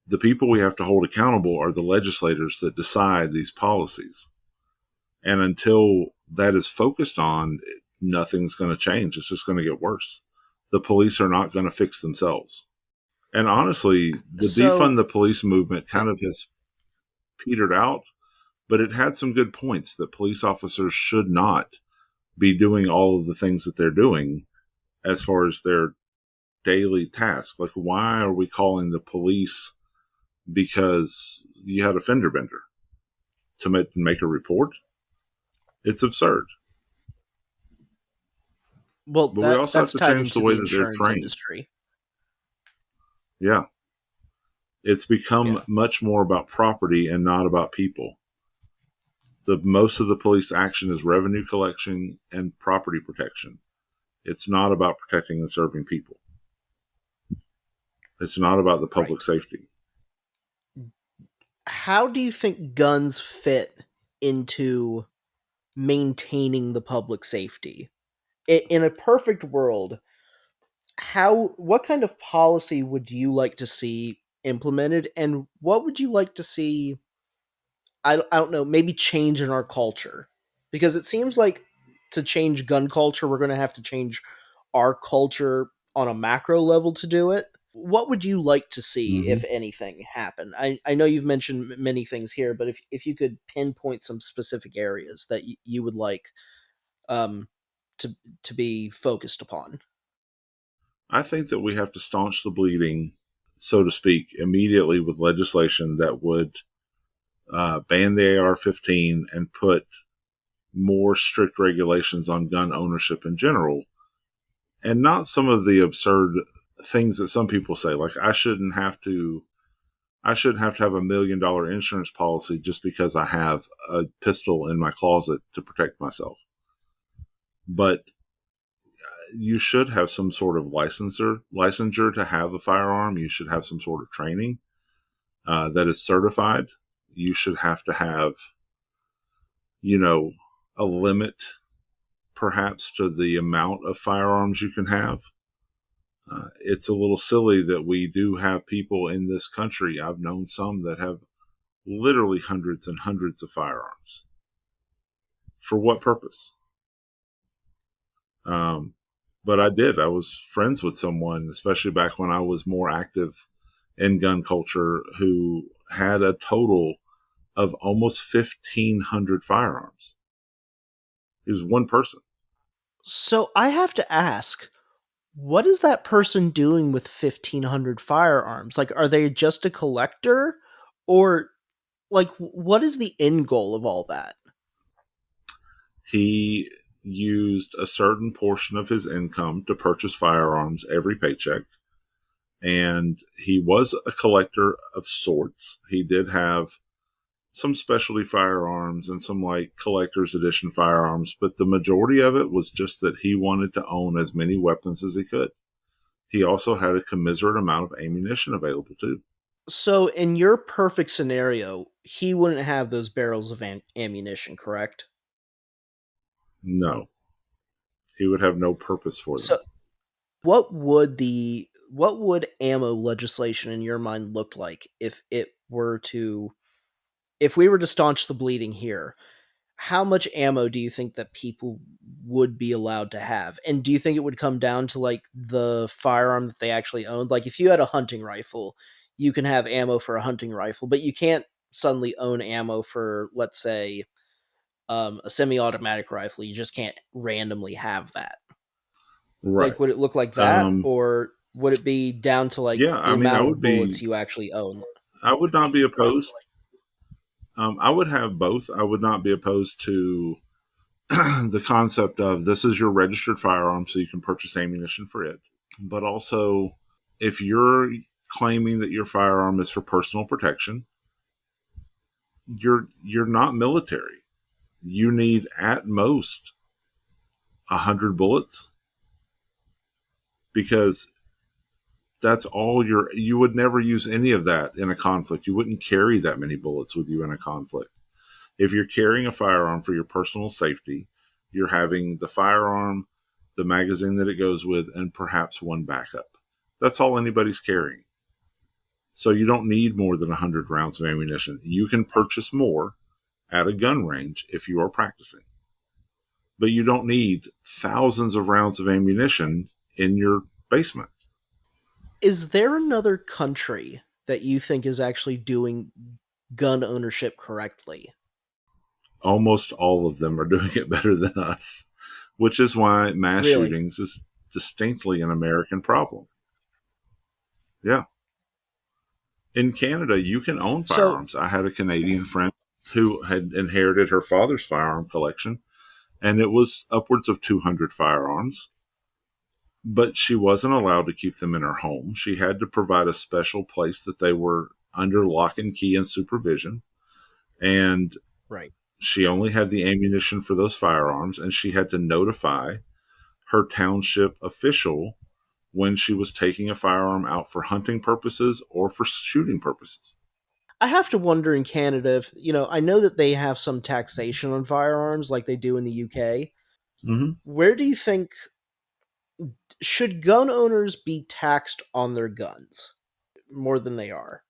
The people we have to hold accountable are the legislators that decide these policies. And until that is focused on, nothing's going to change. It's just going to get worse. The police are not going to fix themselves. And honestly, the defund the police movement kind of has petered out, but it had some good points that police officers should not be doing all of the things that they're doing as far as their daily tasks. Like, why are we calling the police because you had a fender bender to make a report? It's absurd. Well, but we also have to change the way that they're trained. Industry. Yeah. It's become much more about property and not about people. Most of the police action is revenue collection and property protection. It's not about protecting and serving people. It's not about the public safety. How do you think guns fit into maintaining the public safety? In a perfect world, what kind of policy would you like to see implemented, and what would you like to see, I don't know, maybe change in our culture? Because it seems like to change gun culture, we're going to have to change our culture on a macro level to do it. What would you like to see, if anything, happen? I know you've mentioned many things here, but if you could pinpoint some specific areas that you would like to be focused upon. I think that we have to staunch the bleeding, so to speak, immediately with legislation that would ban the AR-15 and put more strict regulations on gun ownership in general, and not some of the absurd things that some people say, like I shouldn't have to have $1 million insurance policy just because I have a pistol in my closet to protect myself. But you should have some sort of licensure to have a firearm. You should have some sort of training that is certified. You should have to have, a limit perhaps to the amount of firearms you can have. It's a little silly that we do have people in this country. I've known some that have literally hundreds and hundreds of firearms. For what purpose? But I was friends with someone, especially back when I was more active in gun culture, who had a total of almost 1,500 firearms. He was one person. So I have to ask, what is that person doing with 1,500 firearms? Like, are they just a collector? Or, like, what is the end goal of all that? He used a certain portion of his income to purchase firearms every paycheck. And he was a collector of sorts. He did have some specialty firearms and some like collector's edition firearms, but the majority of it was just that he wanted to own as many weapons as he could. He also had a commiserate amount of ammunition available too. So in your perfect scenario, he wouldn't have those barrels of ammunition, correct? No. He would have no purpose for them. So what would ammo legislation in your mind look like if it were to if we were to staunch the bleeding here, how much ammo do you think that people would be allowed to have? And do you think it would come down to like the firearm that they actually owned? Like if you had a hunting rifle, you can have ammo for a hunting rifle, but you can't suddenly own ammo for, let's say, a semi-automatic rifle. You just can't randomly have that. Right. Like, would it look like that, or would it be down to like Yeah, the I mean, amount of bullets you actually own? I would not be opposed. I would have both. I would not be opposed to the concept of this is your registered firearm, so you can purchase ammunition for it. But also, if you're claiming that your firearm is for personal protection, you're not military. You need at most 100 bullets, because that's all you would never use any of that in a conflict. You wouldn't carry that many bullets with you in a conflict. If you're carrying a firearm for your personal safety, you're having the firearm, the magazine that it goes with, and perhaps one backup. That's all anybody's carrying. So you don't need more than 100 rounds of ammunition. You can purchase more at a gun range if you are practicing. But you don't need thousands of rounds of ammunition in your basement. Is there another country that you think is actually doing gun ownership correctly? Almost all of them are doing it better than us, which is why mass shootings is distinctly an American problem. Yeah. In Canada, you can own firearms. I had a Canadian friend who had inherited her father's firearm collection, and it was upwards of 200 firearms. But she wasn't allowed to keep them in her home. She had to provide a special place that they were under lock and key and supervision. And she only had the ammunition for those firearms, and she had to notify her township official when she was taking a firearm out for hunting purposes or for shooting purposes. I have to wonder in Canada if, I know that they have some taxation on firearms like they do in the UK. Mm-hmm. Where do you think, should gun owners be taxed on their guns more than they are?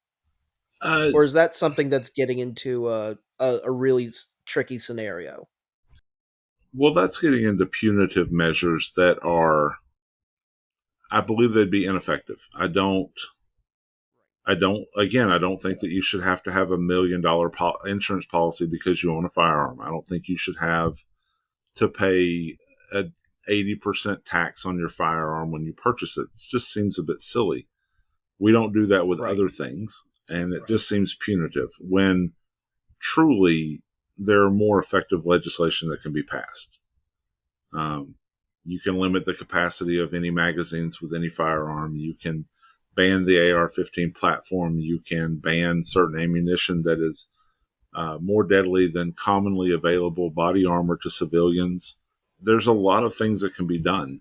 Or is that something that's getting into a really tricky scenario? Well, that's getting into punitive measures that are, I believe they'd be ineffective. I don't think that you should have to have $1 million insurance policy because you own a firearm. I don't think you should have to pay an 80% tax on your firearm when you purchase it. It just seems a bit silly. We don't do that with other things, and it just seems punitive when truly there are more effective legislation that can be passed. You can limit the capacity of any magazines with any firearm. You can ban the AR-15 platform. You can ban certain ammunition that is more deadly than commonly available body armor to civilians. There's a lot of things that can be done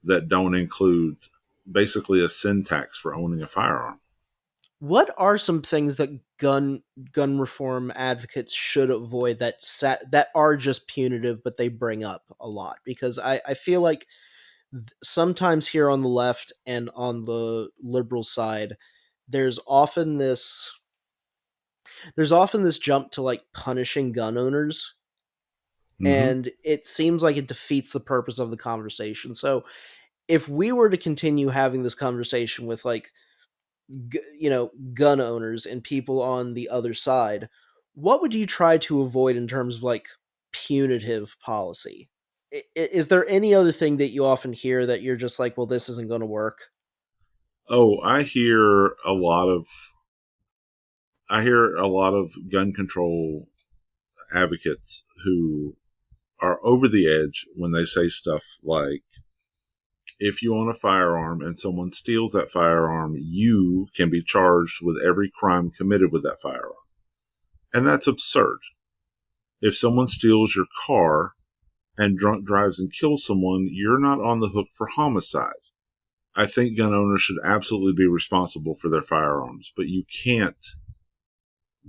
that don't include basically a sin tax for owning a firearm. What are some things that gun reform advocates should avoid that are just punitive, but they bring up a lot? Because I feel like sometimes here on the left and on the liberal side, there's often this jump to like punishing gun owners, and it seems like it defeats the purpose of the conversation. So if we were to continue having this conversation with like gun owners and people on the other side, what would you try to avoid in terms of like punitive policy? Is there any other thing that you often hear that you're just like, well, this isn't going to work? Oh, I hear a lot of gun control advocates who are over the edge when they say stuff like, if you own a firearm and someone steals that firearm, you can be charged with every crime committed with that firearm. And that's absurd. If someone steals your car and drunk drives and kills someone, you're not on the hook for homicide. I think gun owners should absolutely be responsible for their firearms, but you can't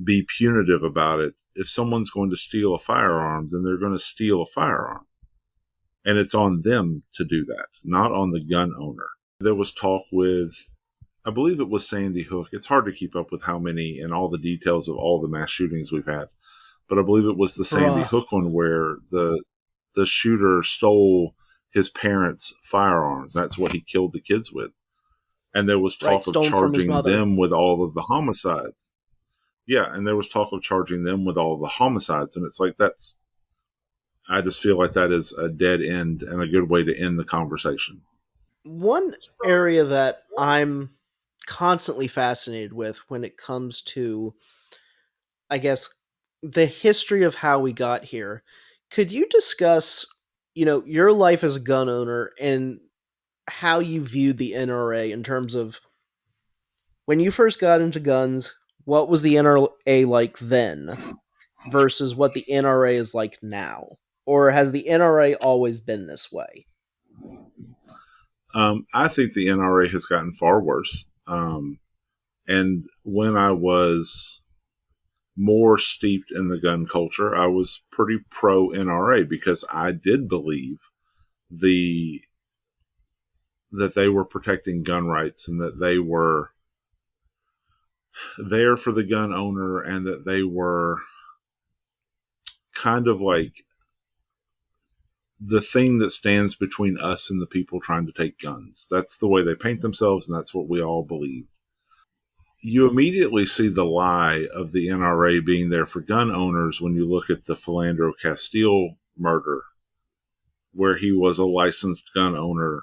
be punitive about it. If someone's going to steal a firearm, then they're going to steal a firearm. And it's on them to do that, not on the gun owner. There was talk I believe it was Sandy Hook. It's hard to keep up with how many and all the details of all the mass shootings we've had, but I believe it was the Sandy Bruh. Hook one where the shooter stole his parents' firearms. That's what he killed the kids with, and there was Right, talk of stolen from his charging mother. them with all of the homicides. Yeah, and there was talk of charging them with all of the homicides, and it's like that's. I just feel like that is a dead end and a good way to end the conversation. One area that I'm constantly fascinated with when it comes to, I guess, the history of how we got here. Could you discuss, your life as a gun owner and how you viewed the NRA in terms of when you first got into guns, what was the NRA like then versus what the NRA is like now? Or has the NRA always been this way? I think the NRA has gotten far worse. And when I was more steeped in the gun culture, I was pretty pro NRA because I did believe the that they were protecting gun rights and that they were there for the gun owner and that they were kind of like the thing that stands between us and the people trying to take guns. That's the way they paint themselves, and that's what we all believe. You immediately see the lie of the NRA being there for gun owners when you look at the Philandro Castile murder, where he was a licensed gun owner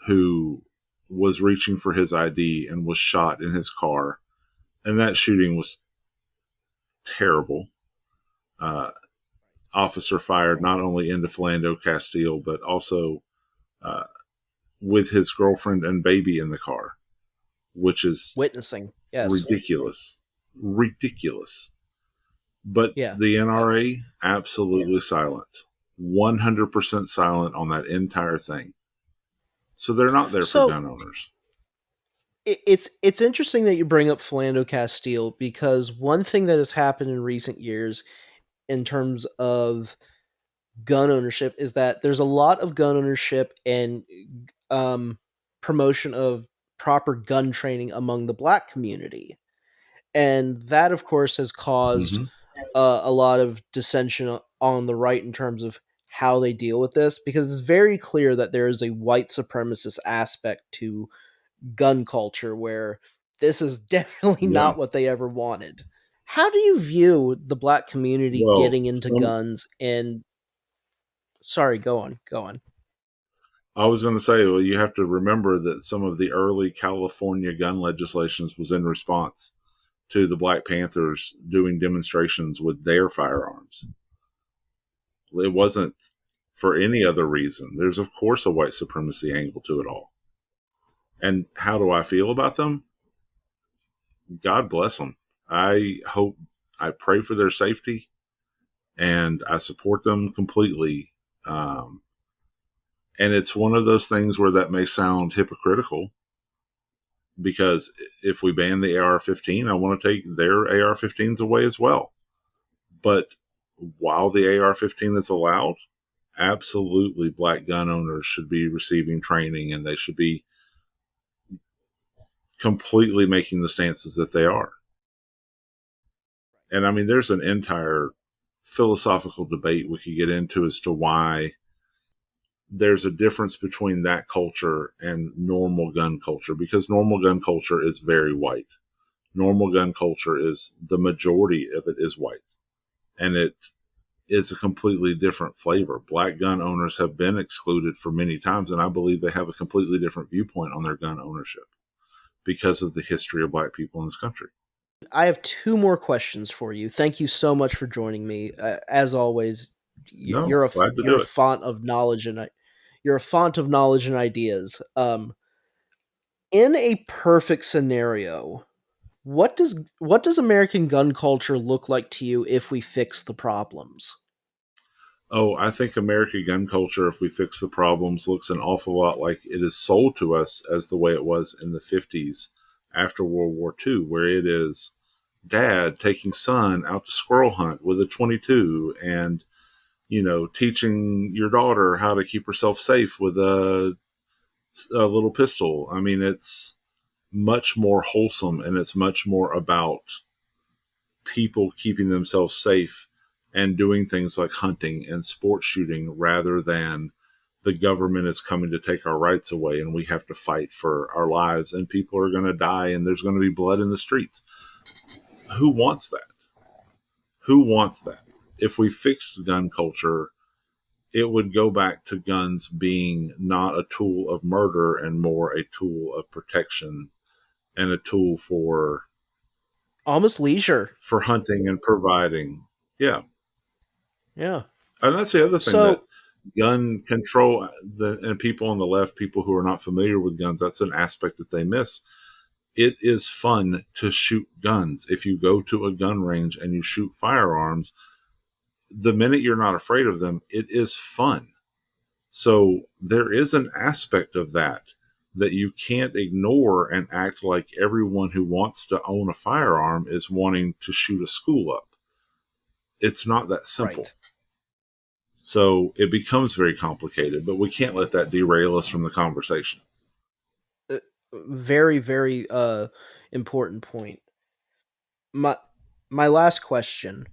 who was reaching for his ID and was shot in his car. And that shooting was terrible. Officer fired not only into Philandro Castile, but also uh, with his girlfriend and baby in the car, which is Witnessing, yes. ridiculous. Ridiculous. But Yeah. the NRA, absolutely silent. 100% silent on that entire thing. So they're not there for So gun owners. it's interesting that you bring up Philando Castile because one thing that has happened in recent years in terms of gun ownership is that there's a lot of gun ownership and um, promotion of proper gun training among the black community. And that, of course, has caused Mm-hmm. a lot of dissension on the right in terms of how they deal with this, because it's very clear that there is a white supremacist aspect to gun culture where this is definitely Yeah. not what they ever wanted. How do you view the black community Well, getting into guns? And sorry, go on. I was going to say, well, you have to remember that some of the early California gun legislations was in response to the Black Panthers doing demonstrations with their firearms. It wasn't for any other reason. There's, of course, a white supremacy angle to it all. And how do I feel about them? God bless them. I pray for their safety, and I support them completely. Um, and it's one of those things where that may sound hypocritical because if we ban the AR-15, I want to take their AR-15s away as well. But while the AR-15 is allowed, absolutely black gun owners should be receiving training and they should be completely making the stances that they are. And I mean, there's an entire philosophical debate we could get into as to why there's a difference between that culture and normal gun culture, because normal gun culture is very white. Normal gun culture is the majority of it is white, and it is a completely different flavor. Black gun owners have been excluded for many times, and I believe they have a completely different viewpoint on their gun ownership because of the history of black people in this country. I have two more questions for you. Thank you so much for joining me. As always, No, glad to you're do a it. font of knowledge and you're a font of knowledge and ideas. In a perfect scenario, what does American gun culture look like to you if we fix the problems? Oh, I think American gun culture, if we fix the problems, looks an awful lot like it is sold to us as the way it was in the 50s after World War II, where it is dad taking son out to squirrel hunt with a 22 and, teaching your daughter how to keep herself safe with a little pistol. I mean, it's much more wholesome, and it's much more about people keeping themselves safe and doing things like hunting and sport shooting rather than the government is coming to take our rights away and we have to fight for our lives and people are going to die and there's going to be blood in the streets. Who wants that? Who wants that? If we fixed gun culture, it would go back to guns being not a tool of murder and more a tool of protection and a tool for almost leisure. For hunting and providing. Yeah. Yeah. And that's the other thing, So, that gun control and people on the left, people who are not familiar with guns, that's an aspect that they miss. It is fun to shoot guns. If you go to a gun range and you shoot firearms, the minute you're not afraid of them, it is fun. So there is an aspect of that you can't ignore and act like everyone who wants to own a firearm is wanting to shoot a school up. It's not that simple. right. So it becomes very complicated, but we can't let that derail us from the conversation. Very, very important point. My last question.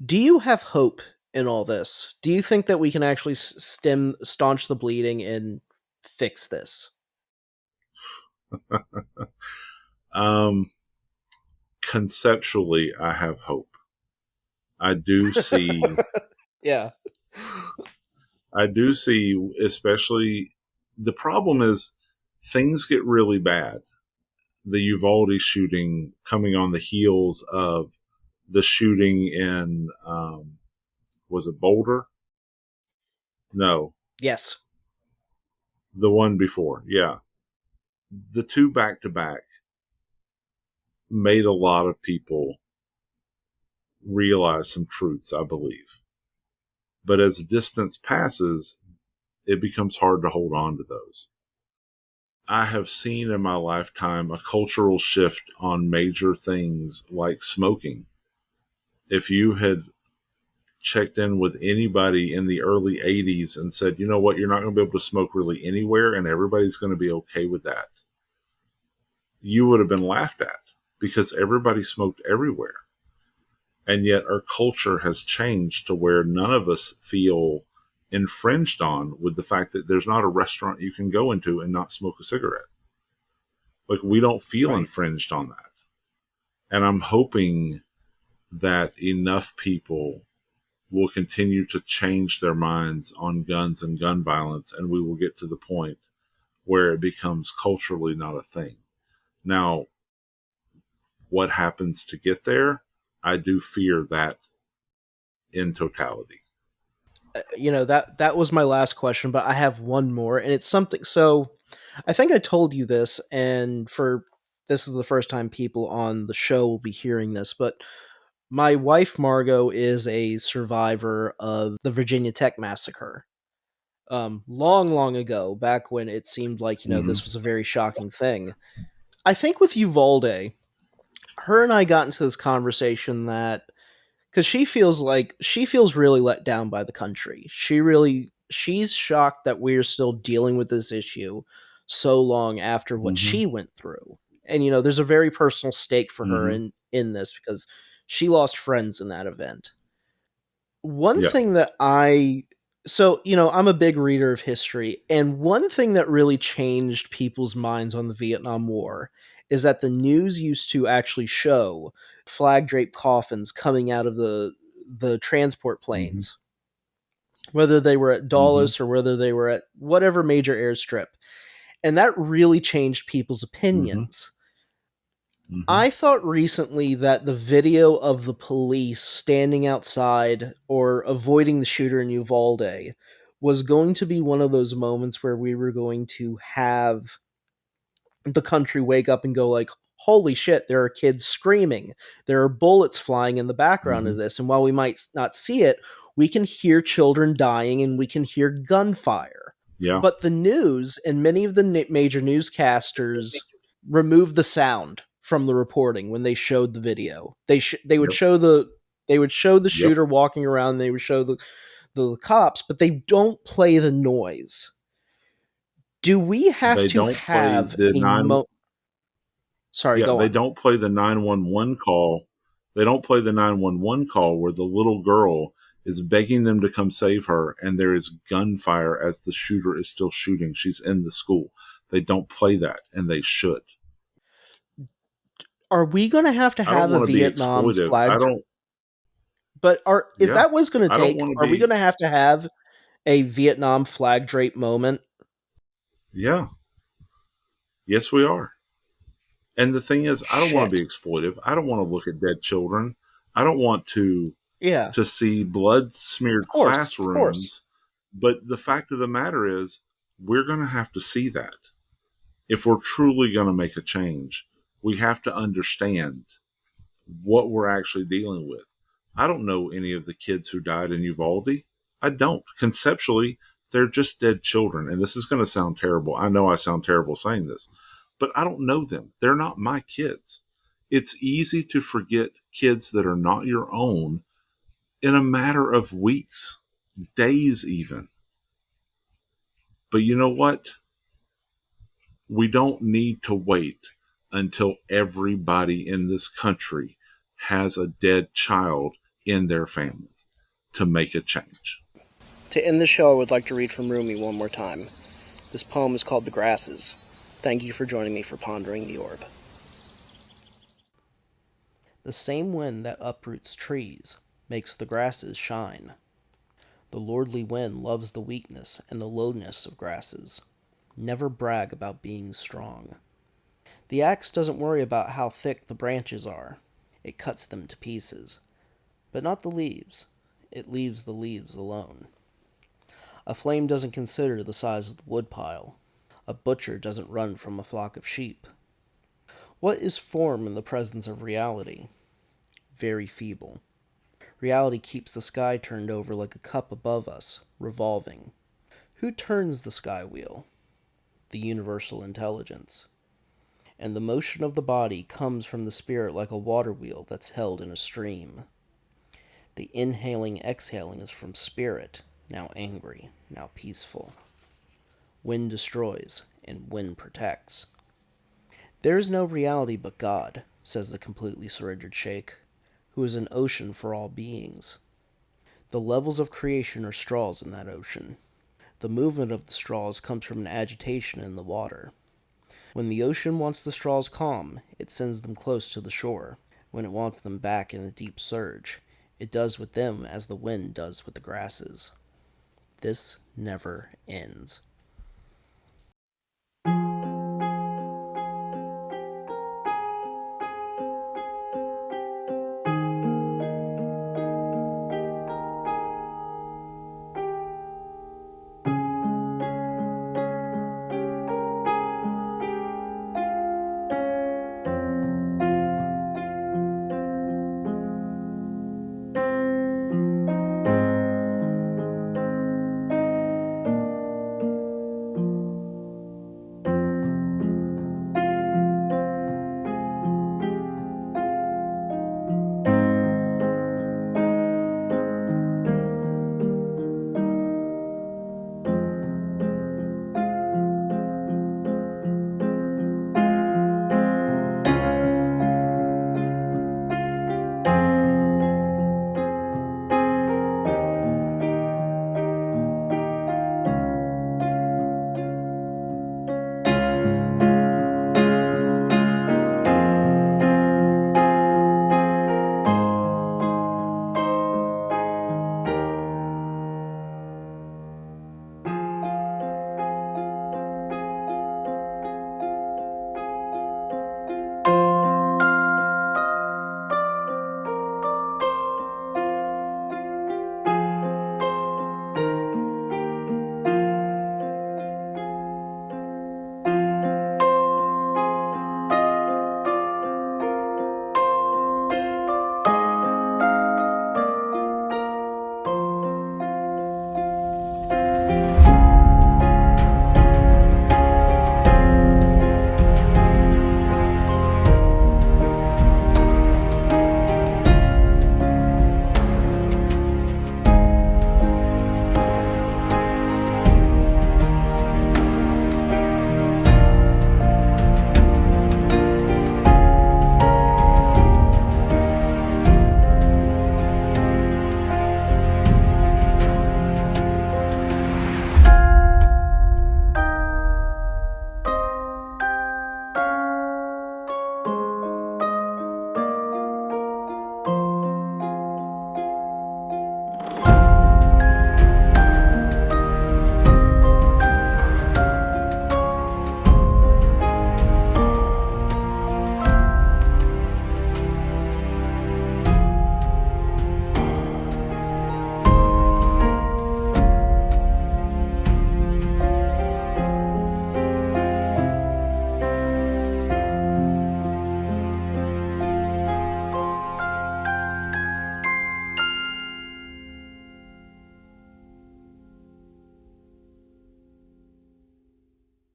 Do you have hope in all this? Do you think that we can actually staunch the bleeding and fix this? Conceptually, I have hope. I do see. Yeah. I do see, especially, the problem is things get really bad. The Uvalde shooting coming on the heels of the shooting in, was it Boulder? No. Yes. The one before. Yeah. The two back to back made a lot of people realize some truths, I believe. But as distance passes, it becomes hard to hold on to those. I have seen in my lifetime a cultural shift on major things like smoking. If you had checked in with anybody in the early 80s and said, you know what, you're not going to be able to smoke really anywhere and everybody's going to be okay with that, you would have been laughed at because everybody smoked everywhere. And yet our culture has changed to where none of us feel infringed on with the fact that there's not a restaurant you can go into and not smoke a cigarette. Like, we don't feel infringed on that. And I'm hoping that enough people will continue to change their minds on guns and gun violence, and we will get to the point where it becomes culturally not a thing. Now, what happens to get there? I do fear that in totality. That was my last question, but I have one more, and it's something. So I think I told you this, and this is the first time people on the show will be hearing this, but my wife Margot is a survivor of the Virginia Tech massacre. Long ago, back when it seemed like this was a very shocking thing. I think with Uvalde, her and I got into this conversation that because she feels really let down by the country. She's shocked that we're still dealing with this issue so long after what she went through. And there's a very personal stake for her in this because she lost friends in that event. One thing that I'm a big reader of history, and one thing that really changed people's minds on the Vietnam War is that the news used to actually show flag draped coffins coming out of the transport planes, whether they were at Dulles or whether they were at whatever major airstrip. And that really changed people's opinions. I thought recently that the video of the police standing outside or avoiding the shooter in Uvalde was going to be one of those moments where we were going to have the country wake up and go like, holy shit, there are kids screaming. There are bullets flying in the background of this. And while we might not see it, we can hear children dying and we can hear gunfire. Yeah. But the news and many of the major newscasters removed the sound from the reporting when they showed the video. They would show the shooter walking around. They would show the cops, but they don't play the noise. Do we have to have Sorry, Yeah, go they on. don't play the 911 call. They don't play the 911 call where the little girl is begging them to come save her, and there is gunfire as the shooter is still shooting. She's in the school. They don't play that, and they should. Are we going to I don't have a want to be Vietnam exploitive. flag? But is Yeah, that what it's going to I don't take? want to Are we be, going to have a Vietnam flag drape moment? yeah, yes, we are. And the thing is, I don't want to Shit. be exploitive. I don't want to look at dead children. I don't want Yeah. to see blood Of smeared course. Of course. classrooms. But the fact of the matter is, we're going to have to see that. If we're truly going to make a change, we have to understand what we're actually dealing with. I don't know any of the kids who died in Uvalde. I don't. Conceptually, they're just dead children. And this is going to sound terrible. I know I sound terrible saying this, but I don't know them. They're not my kids. It's easy to forget kids that are not your own in a matter of weeks, days even. But you know what? We don't need to wait until everybody in this country has a dead child in their family to make a change. To end the show, I would like to read from Rumi one more time. This poem is called The Grasses. Thank you for joining me for Pondering the Orb. The same wind that uproots trees makes the grasses shine. The lordly wind loves the weakness and the lowness of grasses. Never brag about being strong. The axe doesn't worry about how thick the branches are. It cuts them to pieces. But not the leaves. It leaves the leaves alone. A flame doesn't consider the size of the woodpile. A butcher doesn't run from a flock of sheep. What is form in the presence of reality? Very feeble. Reality keeps the sky turned over like a cup above us, revolving. Who turns the sky wheel? The universal intelligence. And the motion of the body comes from the spirit like a water wheel that's held in a stream. The inhaling, exhaling is from spirit, now angry, now peaceful. Wind destroys, and wind protects. There is no reality but God, says the completely surrendered Sheikh, who is an ocean for all beings. The levels of creation are straws in that ocean. The movement of the straws comes from an agitation in the water. When the ocean wants the straws calm, it sends them close to the shore. When it wants them back in the deep surge, it does with them as the wind does with the grasses. This never ends.